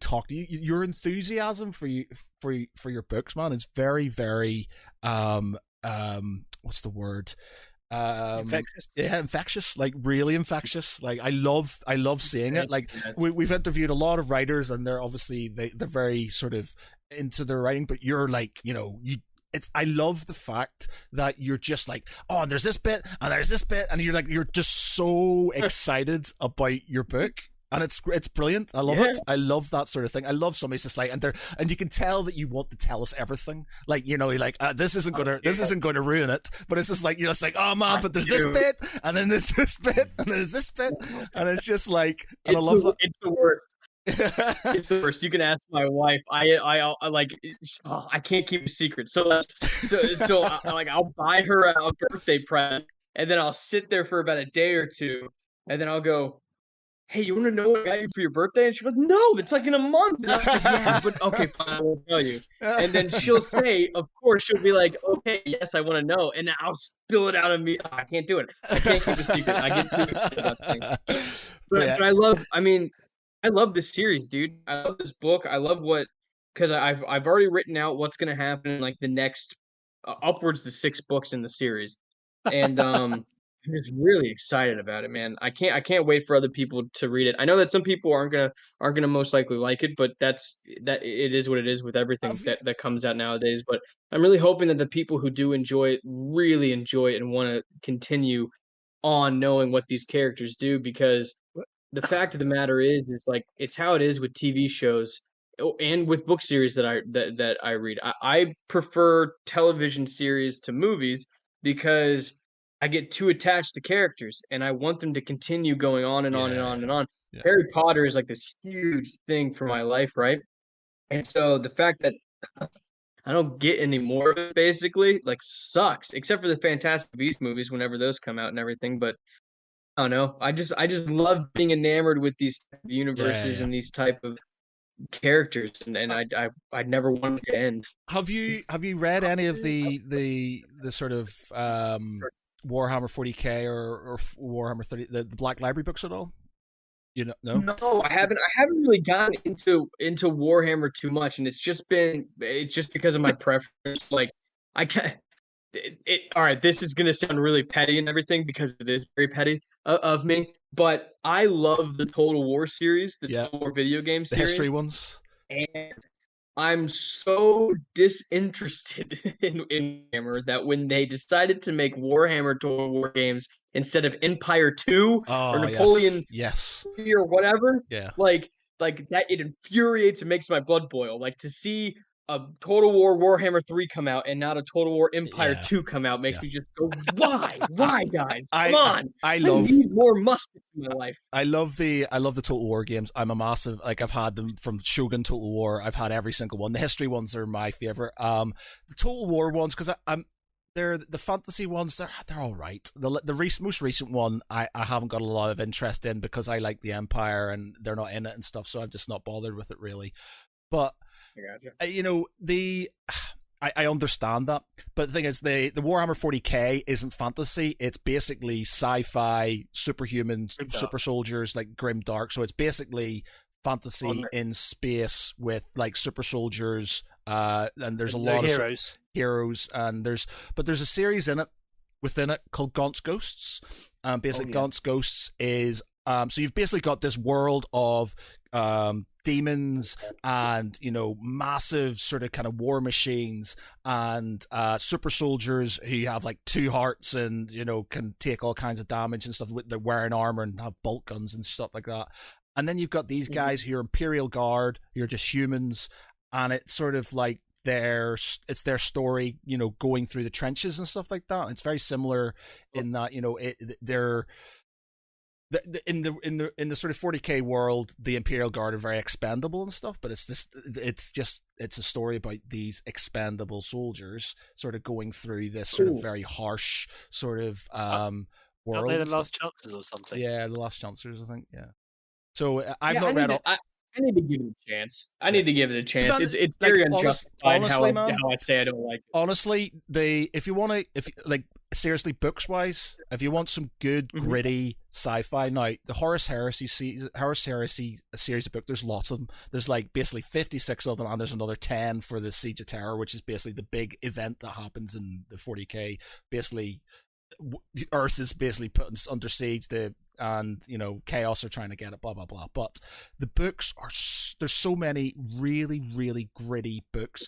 talk to you. Your enthusiasm for your books, man, is very, very what's the word? Infectious. Yeah, infectious. Like really infectious. Like I love seeing it. Like we've interviewed a lot of writers, and they're obviously they're very sort of into their writing, but you're like, you know, I love the fact that you're just like, "Oh, and there's this bit and there's this bit," and you're just so excited about your book. And it's brilliant. I love it. I love that sort of thing. I love somebody's just like, and you can tell that you want to tell us everything. Like, you know, you're like, this isn't gonna ruin it. But it's just like, you're just like, "Oh man, but there's this bit, and then there's this bit, and then there's this bit," and it's just like, and I love that. It's the worst. It's the worst. You can ask my wife. I like. I can't keep a secret. So I'll buy her a birthday present, and then I'll sit there for about a day or two, and then I'll go, hey, you want to know what I got you for your birthday? And she's like, no, it's like in a month. And I was like, yeah, but okay, fine, I won't tell you. And then she'll say, of course, she'll be like, okay, yes, I want to know. And I'll spill it out of me. I can't do it. I can't keep a secret. I get too excited about things. But I love this series, dude. I love this book. I love because I've already written out what's going to happen in like the next upwards to 6 books in the series. And I'm just really excited about it, man. I can't wait for other people to read it. I know that some people aren't gonna most likely like it, but that it is what it is with everything that comes out nowadays. But I'm really hoping that the people who do enjoy it really enjoy it and want to continue on knowing what these characters do, because the fact of the matter is like it's how it is with TV shows and with book series that I read. I prefer television series to movies because I get too attached to characters and I want them to continue going on and on and on and on. Yeah. Harry Potter is like this huge thing for my life, right? And so the fact that I don't get any more of it basically like sucks, except for the Fantastic Beasts movies whenever those come out and everything. But I don't know. I just love being enamored with these universes and these type of characters, and I never want it to end. Have you read any of the sort of Warhammer 40K or Warhammer 30 the Black Library books at all? You know, no, I haven't really gotten into Warhammer too much, and it's just because of my preference. Like I can't. All right, this is gonna sound really petty and everything because it is very petty of me, but I love the Total War series, the Total War video game series, the history ones, and I'm so disinterested in Warhammer that when they decided to make Warhammer Total War games instead of Empire 2 or Napoleon or whatever, like that, it infuriates and makes my blood boil. Like to see a Total War Warhammer 3 come out and not a Total War Empire 2 come out makes me just go, why? Why, guys? Come on. I need more muskets in my life. I love the Total War games. I'm a massive, like, I've had them from Shogun Total War. I've had every single one. The history ones are my favorite. The Total War ones, because they're the fantasy ones. They're all right. The most recent one I haven't got a lot of interest in because I like the Empire and they're not in it and stuff. So I'm just not bothered with it really. But you know, I understand that, but the thing is, the Warhammer 40K isn't fantasy. It's basically sci-fi, superhuman, super soldiers, like grim dark. So it's basically fantasy in space with like super soldiers, and there's a lot of heroes, and there's a series within it called Gaunt's Ghosts. Basically, Gaunt's Ghosts is so you've basically got this world of demons and, you know, massive sort of kind of war machines and super soldiers who have like 2 hearts and, you know, can take all kinds of damage and stuff. They're wearing armor and have bolt guns and stuff like that. And then you've got these guys who are Imperial Guard, who are just humans, and it's sort of like it's their story, you know, going through the trenches and stuff like that. It's very similar in that, you know, they're in the sort of 40K world, the Imperial Guard are very expendable and stuff, but it's a story about these expendable soldiers sort of going through this sort of very harsh sort of world. Are they the Last Chancers or something? Yeah, the Last Chancers, I think. Yeah. So I've not read all. I need to give it a chance. It's very unjustified how I say I don't like it. Honestly, seriously, books wise, if you want some good gritty sci-fi, now the Horus Heresy series of books, there's lots of them. There's like basically 56 of them, and there's another 10 for the Siege of Terror, which is basically the big event that happens in the 40K. Basically, the Earth is basically put under siege. And you know, chaos are trying to get it, blah blah blah. But the books there's so many really really gritty books.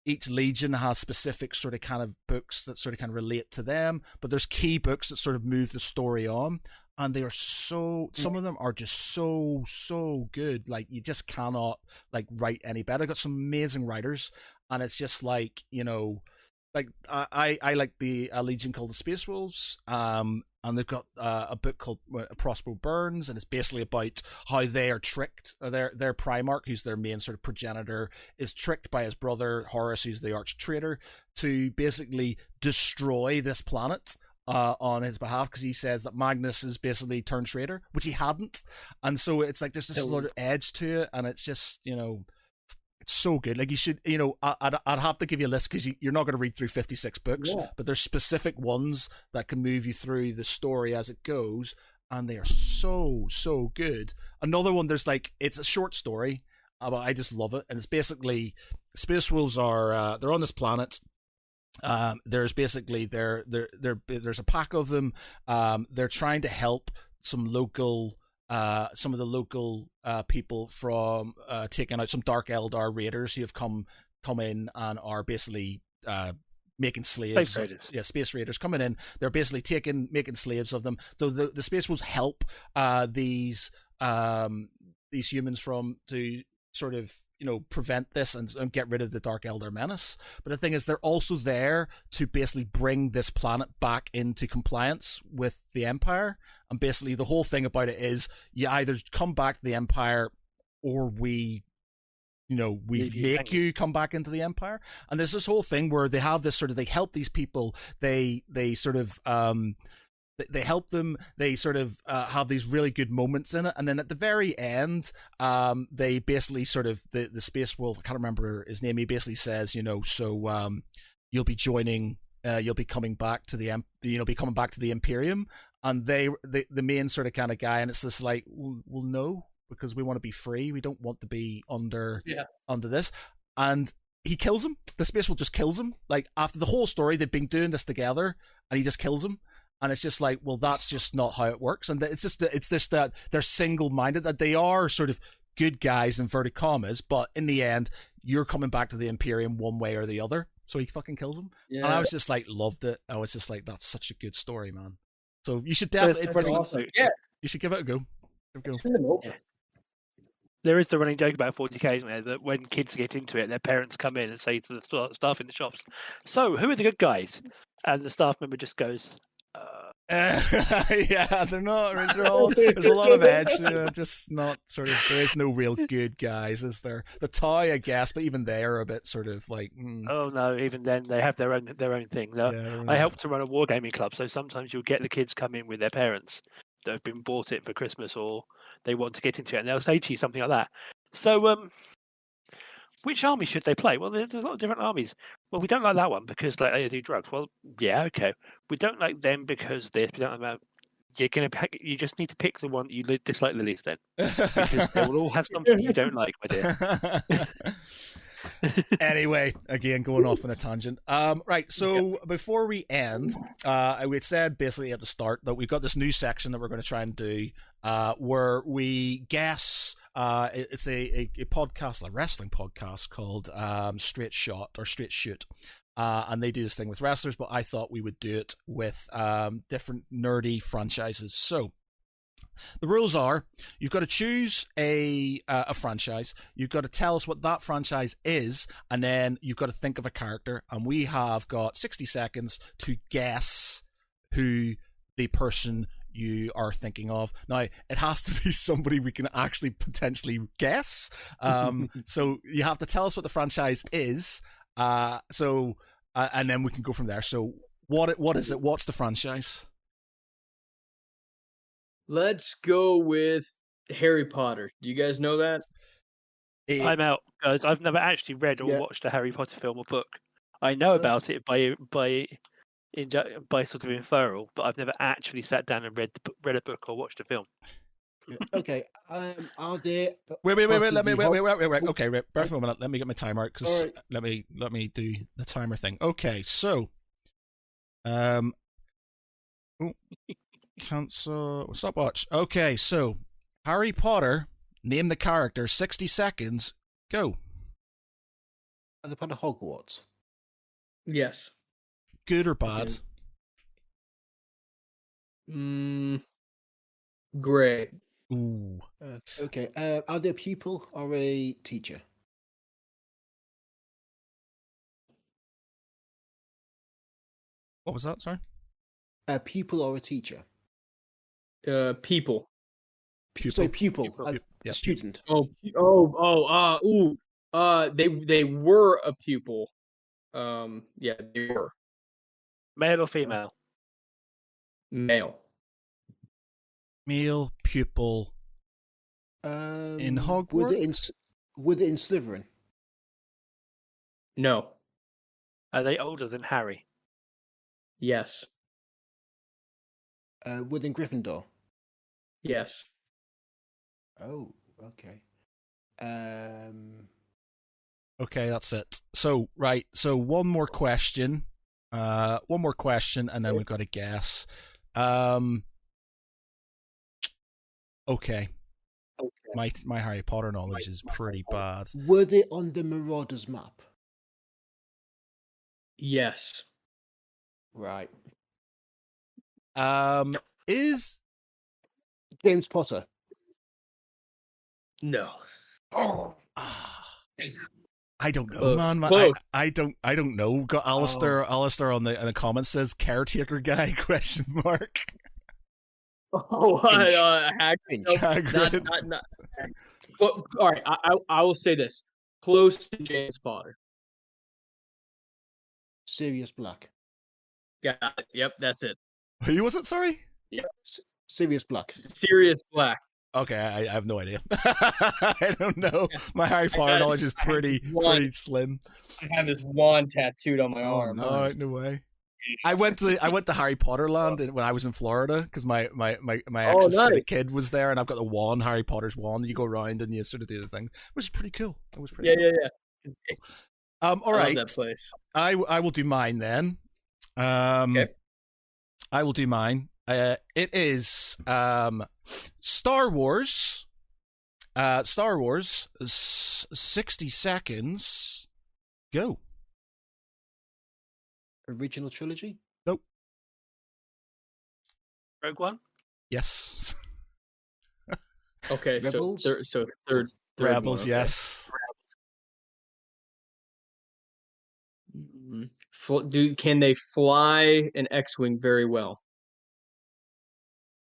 Each legion has specific sort of kind of books that sort of kind of relate to them, but there's key books that sort of move the story on, and they are some of them are just so good. Like you just cannot like write any better. I've got some amazing writers, and it's just like, you know, like I like a legion called the Space Wolves, and they've got a book called Prospero Burns, and it's basically about how they are tricked. Their Primarch, who's their main sort of progenitor, is tricked by his brother Horus, who's the arch traitor, to basically destroy this planet on his behalf because he says that Magnus is basically turned traitor, which he hadn't, and so it's like there's this sort of edge to it, and it's just it's so good. Like you should, I'd have to give you a list because you're not going to read through 56 books, but there's specific ones that can move you through the story as it goes, and they are so good. Another one, there's it's a short story, but I just love it, and it's basically Space Wolves are they're on this planet. There's basically there's a pack of them. They're trying to help some of the local people from taking out some Dark Eldar raiders who have come in and are basically making slaves. Space raiders. Yeah, space raiders coming in. They're basically making slaves of them. So the Space Wolves help these humans to sort of prevent this and get rid of the Dark Eldar menace. But the thing is, they're also there to basically bring this planet back into compliance with the Empire. And basically, the whole thing about it is you either come back to the Empire, or we make you come back into the Empire. And there's this whole thing where they have this they help these people. They sort of they help them. They sort of have these really good moments in it, and then at the very end, they basically sort of the Space Wolf. I can't remember his name. He basically says, you'll be joining. You'll be coming back to the Imperium, and the main sort of kind of guy, and it's just like, well, no, because we want to be free. We don't want to be under this, and he kills him. The Space Wolf just kills him. Like after the whole story, they've been doing this together, and he just kills him. And it's just like, well, that's just not how it works. And it's just that they're single-minded, that they are sort of good guys, inverted commas, but in the end, you're coming back to the Imperium one way or the other. So he fucking kills him. Yeah. And I was just like, loved it. I was just like, that's such a good story, man. So you should definitely, it's awesome. You should give it a go. Yeah. There is the running joke about 40k, isn't there? That when kids get into it, their parents come in and say to the staff in the shops, "So, who are the good guys?" And the staff member just goes, yeah, they're not. There's a lot of edge. Just not sort of. There is no real good guys, is there? The Tau, I guess, but even they are a bit sort of like. Oh no! Even then, they have their own thing. I help to run a wargaming club, so sometimes you'll get the kids come in with their parents that have been bought it for Christmas, or they want to get into it, and they'll say to you something like that. So, which army should they play? Well, there's a lot of different armies. Well, we don't like that one because they do drugs. Well, yeah, okay. We don't like them because this. We don't like that. You just need to pick the one that you dislike the least, then, because they will all have something you don't like, my dear. Anyway, again, going off on a tangent. Right. So before we end, we had said basically at the start that we've got this new section that we're going to try and do, where we guess. It's a podcast, a wrestling podcast called Straight Shot or Straight Shoot. And they do this thing with wrestlers, but I thought we would do it with different nerdy franchises. So the rules are, you've got to choose a franchise, you've got to tell us what that franchise is, and then you've got to think of a character, and we have got 60 seconds to guess who the person you are thinking of. Now, it has to be somebody we can actually potentially guess. So you have to tell us what the franchise is. And then we can go from there. So what is it? What's the franchise? Let's go with Harry Potter. Do you guys know that? I'm out, guys. I've never actually read or watched a Harry Potter film or book. I know about it by sort of inferral, but I've never actually sat down and read a book or watched a film. Okay. Are there? Wait. Okay, bear for a minute. Let me get my timer out because let me do the timer thing. Okay, so, cancel stopwatch. Okay, so Harry Potter. Name the character. 60 seconds. Go. Are they part of Hogwarts? Yes. Good or bad? Great. Ooh. Okay. Are they a pupil or a teacher? What was that? Sorry. A pupil or a teacher? People. So pupil. Student. They were a pupil. Yeah, they were. Male or female? Male. Male pupil in Hogwarts? Would it in Slytherin? No. Are they older than Harry? Yes. Within Gryffindor? Yes. Oh, okay. Okay, that's it. So, right. So, one more question. And then we've got to guess. Okay. My Harry Potter knowledge is pretty bad. Were they on the Marauders map? Yes. Right. Is James Potter? No. Oh. I don't know, Close. man. Close. I don't know. Got Alistair on the comments says caretaker guy question mark. Oh, Hagrid. not. Well, all right. I will say this: close to James Potter. Sirius Black. Got it. Yep, that's it. Who was it? Sorry. Sirius Black. Sirius Black. Okay, I have no idea. I don't know. My Harry Potter knowledge is pretty slim. I have this wand tattooed on my arm. no. Oh, no way. I went to Harry Potter Land when I was in Florida because my ex's nice. kid was there, and I've got the wand, Harry Potter's wand. You go around and you sort of do the thing, which is pretty cool. It was pretty. Yeah. All I right. love that place. I will do mine then. Okay. I will do mine. It is Star Wars. 60 seconds. Go. Original trilogy? Nope. Rogue One? Yes. Okay. Rebels? So third Rebels, one, okay. yes. Can they fly an X-wing very well?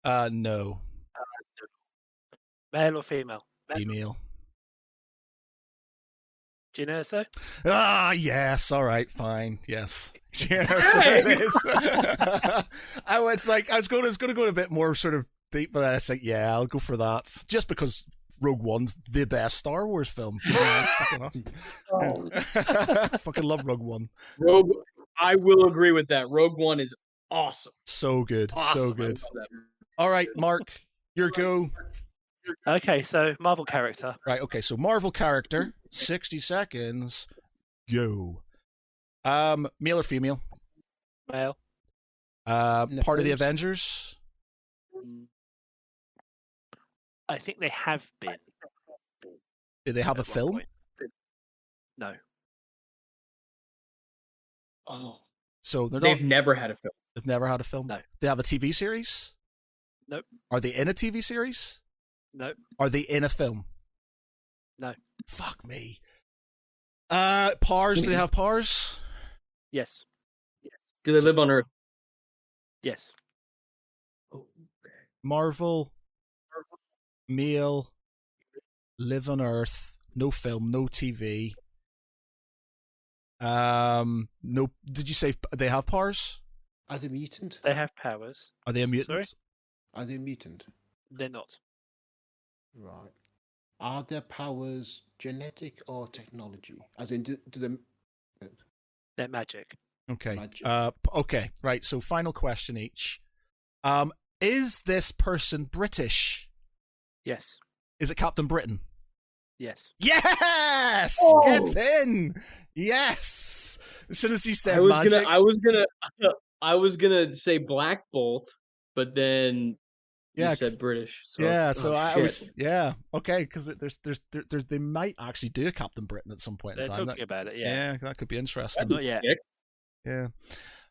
No. Male or female? Female. Do you know so? Ah, yes. All right, fine. Yes. Yeah, so it is. I was going to go a bit more sort of deep, but I was like, yeah, I'll go for that, just because Rogue One's the best Star Wars film. Fucking awesome. Fucking love Rogue One. I will agree with that. Rogue One is awesome. So good. Awesome. So good. All right, Mark, your go. Okay, so Marvel character. Right, okay, so Marvel character, 60 seconds, go. Male or female? Male. Part of the Avengers? I think they have been. Did they have a at one film? point. No. Oh, So they've never had a film. They've never had a film? No. They have a TV series? Nope. Are they in a TV series? Nope. Are they in a film? No. Fuck me. Powers, do they have powers? Yes. Do they live on Earth? Yes. Oh, Marvel, male, live on Earth, no film, no TV. No. Did you say they have powers? Are they mutant? They have powers. Are they a mutant? Sorry? Are they mutant? They're not. Right. Are their powers genetic or technology? As in, do them They're magic. Okay. magic? Okay. Right. So, final question each. Is this person British? Yes. Is it Captain Britain? Yes. Yes. Oh! Get in. Yes. As soon as he said I magic. I was gonna say Black Bolt, but then Yeah, you said British. So Yeah, so I shit. was okay because there's they might actually do a Captain Britain at some point They're in time. talking about it, yeah. that could be interesting. Not yet. Sick. Yeah.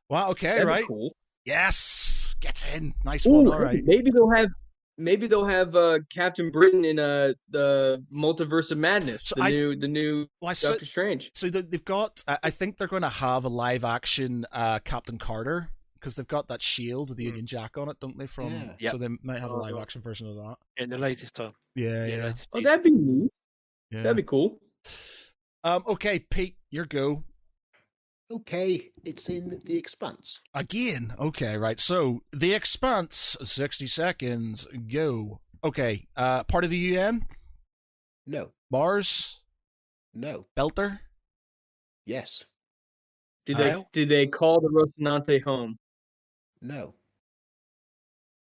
Wow. Okay. That'd be right. cool. Yes. Gets in. Nice Ooh, one. All right. Maybe they'll have Captain Britain in the Multiverse of Madness, So the new Well, Doctor Strange. so they've got. I think they're going to have a live action Captain Carter because they've got that shield with the Union Jack on it, don't they? From Yeah. Yep. so they might have a live action version of that. In the latest time. Yeah. Yeah. latest Oh, season. that'd be neat. Yeah. That'd be cool. Okay, Pete, your go. Okay, it's in The Expanse. Again, okay, right. So, The Expanse, 60 seconds, go. Okay, part of the UN? No. Mars? No. Belter? Yes. Did they call the Rocinante home? No.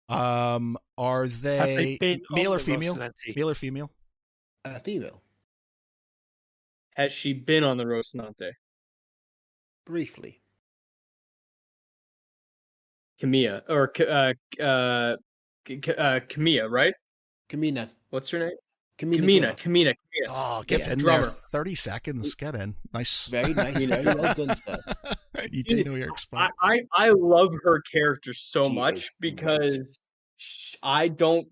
Are Have they they been male on or the female? Rocinante? Male or female? Female. Has she been on the Rocinante? Briefly. Camilla or Camilla, right? Camina. What's her name? Camina. Camina. Oh, get in drummer. there. 30 seconds. Get in. Nice. Very nice. Very well done, sir. You do know your Expanse. I love her character so She much is because I don't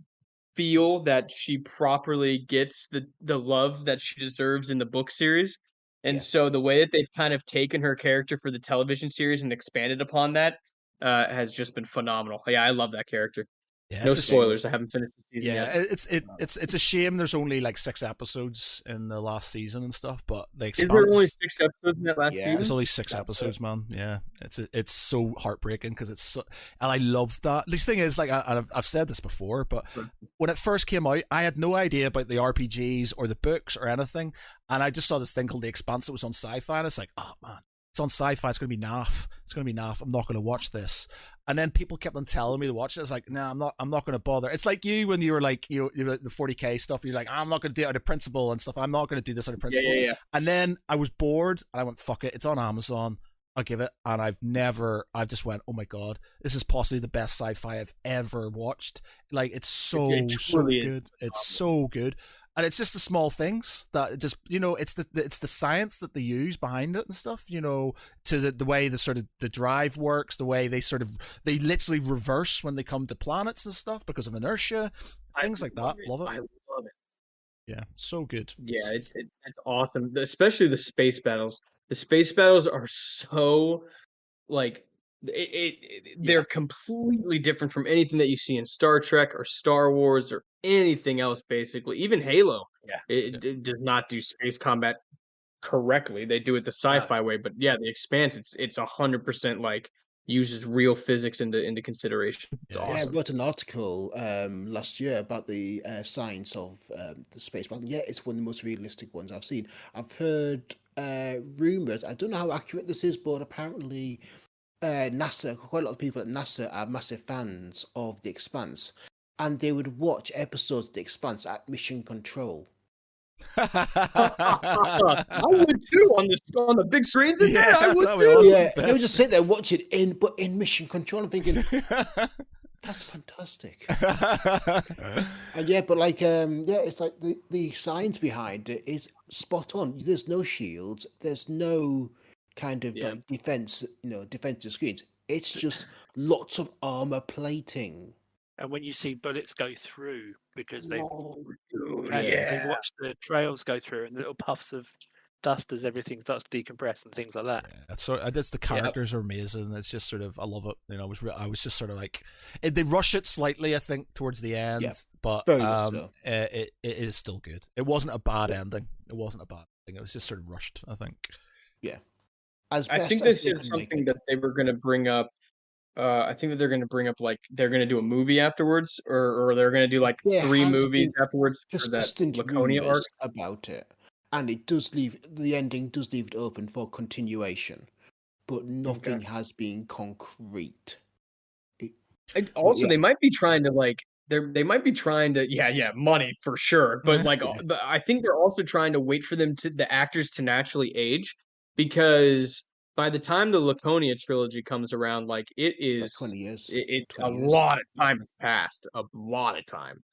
feel that she properly gets the love that she deserves in the book series. And Yeah. so the way that they've kind of taken her character for the television series and expanded upon that has just been phenomenal. Yeah, I love that character. Yeah, No it's a spoilers. I haven't finished the season Yeah, yet. it's a shame there's only like 6 episodes in the last season and stuff, but the Is there only Expanse, 6 episodes in that last Yeah. season? there's only 6 That's episodes, man. Yeah, it's so heartbreaking because it's so, and I love that. The thing is, like, I've said this before, but when it first came out, I had no idea about the RPGs or the books or anything, and I just saw this thing called The Expanse that was on Sci-Fi, and it's like, oh man, it's on Sci-Fi. It's gonna be naff. It's gonna be naff. I'm not gonna watch this. And then people kept on telling me to watch it. It's like, no, I'm not going to bother. It's like you when you were like, you're the 40K stuff. You're like, I'm not going to do it out of principle and stuff. I'm not going to do this out of principle. Yeah. And then I was bored and I went, fuck it. It's on Amazon. I'll give it. And I've just went, oh my God, this is possibly the best sci-fi I've ever watched. Like, it's so good. It's so good. And it's just the small things that just, it's the science that they use behind it and stuff, to the way the sort of the drive works, the way they literally reverse when they come to planets and stuff because of inertia, things like that. Love it. I love it. Yeah, so good. Yeah, it's awesome. Especially the space battles. The space battles are so like they're completely different from anything that you see in Star Trek or Star Wars or anything else. Basically, even Halo, it does not do space combat correctly. They do it the sci-fi way, but yeah, the Expanse, it's 100% like uses real physics into consideration. It's awesome. Yeah, I wrote an article last year about the science of the space battle. Yeah, it's one of the most realistic ones I've seen. I've heard rumors. I don't know how accurate this is, but apparently NASA, quite a lot of people at NASA are massive fans of The Expanse, and they would watch episodes of The Expanse at mission control. I would too on the big screens in there. I would too. Awesome. Yeah, they would just sit there and watch it in mission control. I'm thinking, that's fantastic. And yeah, but like it's like the science behind it is spot on. There's no shields. There's no kind of like defensive screens. It's just lots of armor plating. And when you see bullets go through, because they watch the trails go through and the little puffs of dust as everything starts to decompress and things like that. Yeah, that's the characters are amazing. It's just sort of, I love it. I was just sort of like, they rush it slightly, I think, towards the end, but it is still good. It wasn't a bad ending. It wasn't a bad thing. It was just sort of rushed, I think. Yeah. I think this is something that they were going to bring up. I think that they're going to bring up, like, they're going to do a movie afterwards, or they're going to do like 3 movies afterwards for that Laconia arc about it, and the ending does leave it open for continuation, but nothing has been concrete. They might be trying to money for sure, but but I think they're also trying to wait for the actors to naturally age, because by the time the Laconia trilogy comes around, like, it is like 20 years. A lot of time has passed, a lot of time,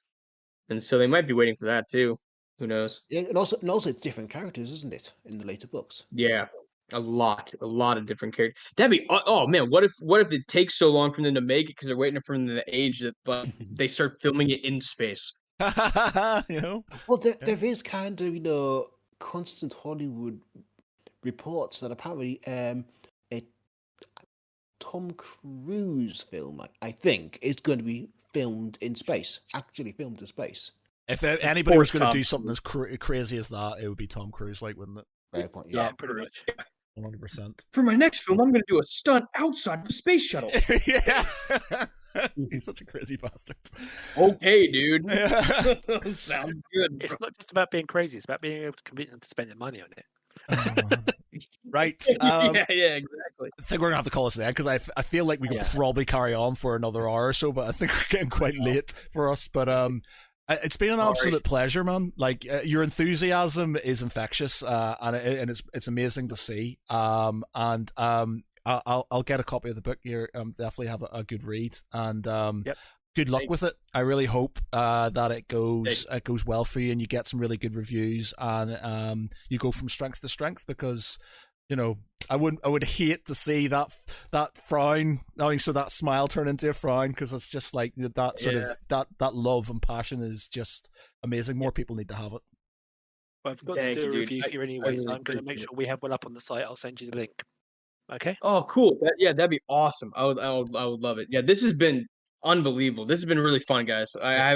and so they might be waiting for that too. Who knows? Yeah, and also it's different characters, isn't it, in the later books? Yeah, a lot of different characters. That'd be man. What if it takes so long for them to make it because they're waiting for them to age that they start filming it in space? Well, there is kind of constant Hollywood reports that apparently a Tom Cruise film, I think, is going to be filmed in space. Actually filmed in space. If anybody was going to do something as crazy as that, it would be Tom Cruise, like, wouldn't it? Fair point. Yeah, pretty much. 100%. For my next film, I'm going to do a stunt outside the space shuttle. Yeah. He's such a crazy bastard. Okay, dude. Yeah. Sounds good. It's not just about being crazy; it's about being able to convince them to spend their money on it. Right. Yeah, exactly. I think we're gonna have to call this then because I feel like we could probably carry on for another hour or so, but I think we're getting quite late for us. But it's been an absolute pleasure, man. Like your enthusiasm is infectious, and it's amazing to see. I'll get a copy of the book here. Definitely have a good read, and good luck with it. I really hope that it goes well for you, and you get some really good reviews, and you go from strength to strength. Because I would hate to see that frown, so that smile turn into a frown, because it's just like that sort of that love and passion is just amazing. More people need to have it. Well, I've got to do a review here anyway, so I'm going to make sure we have one up on the site. I'll send you the link. Okay. Oh, cool. That'd be awesome. I would love it. Yeah, this has been unbelievable. This has been really fun, guys. I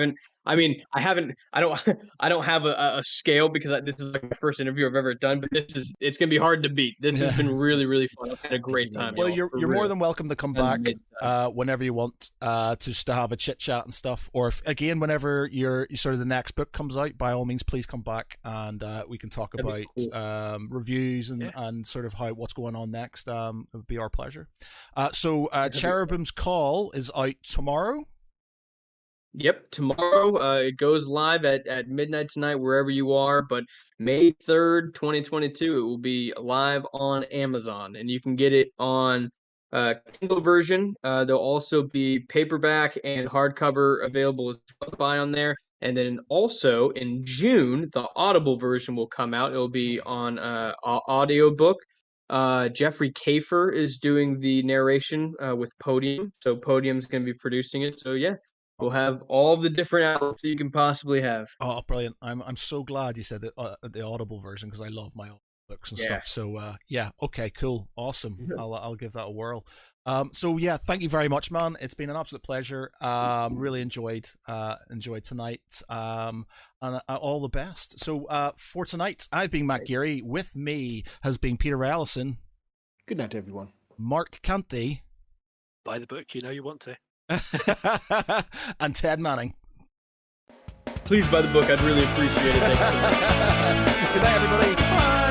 don't have a scale because this is like my first interview I've ever done, but it's gonna be hard to beat. This has been really, really fun. I've had a great time. Well, you're more than welcome to come back whenever you want, just to have a chit chat and stuff. Or whenever your sort of the next book comes out, by all means, please come back and we can talk about reviews and sort of what's going on next. It would be our pleasure. So Cherubim's Call is out tomorrow. Yep, tomorrow. It goes live at midnight tonight, wherever you are. But May 3rd, 2022, it will be live on Amazon, and you can get it on Kindle version. There'll also be paperback and hardcover available as well to buy on there. And then also in June, the Audible version will come out. It'll be on audiobook. Jeffrey Kafer is doing the narration with Podium, so Podium's going to be producing it. So yeah. We'll have all the different outlets that you can possibly have. Oh, brilliant! I'm so glad you said the Audible version, because I love my books and stuff. So okay, cool, awesome. I'll give that a whirl. So yeah, thank you very much, man. It's been an absolute pleasure. Really enjoyed tonight. And all the best. So for tonight, I've been Matt Geary. With me has been Peter Allison. Good night, everyone. Mark Canty. Buy the book, you want to. And Ted Manning. Please buy the book. I'd really appreciate it. Thank you so much. Good night, everybody. Bye.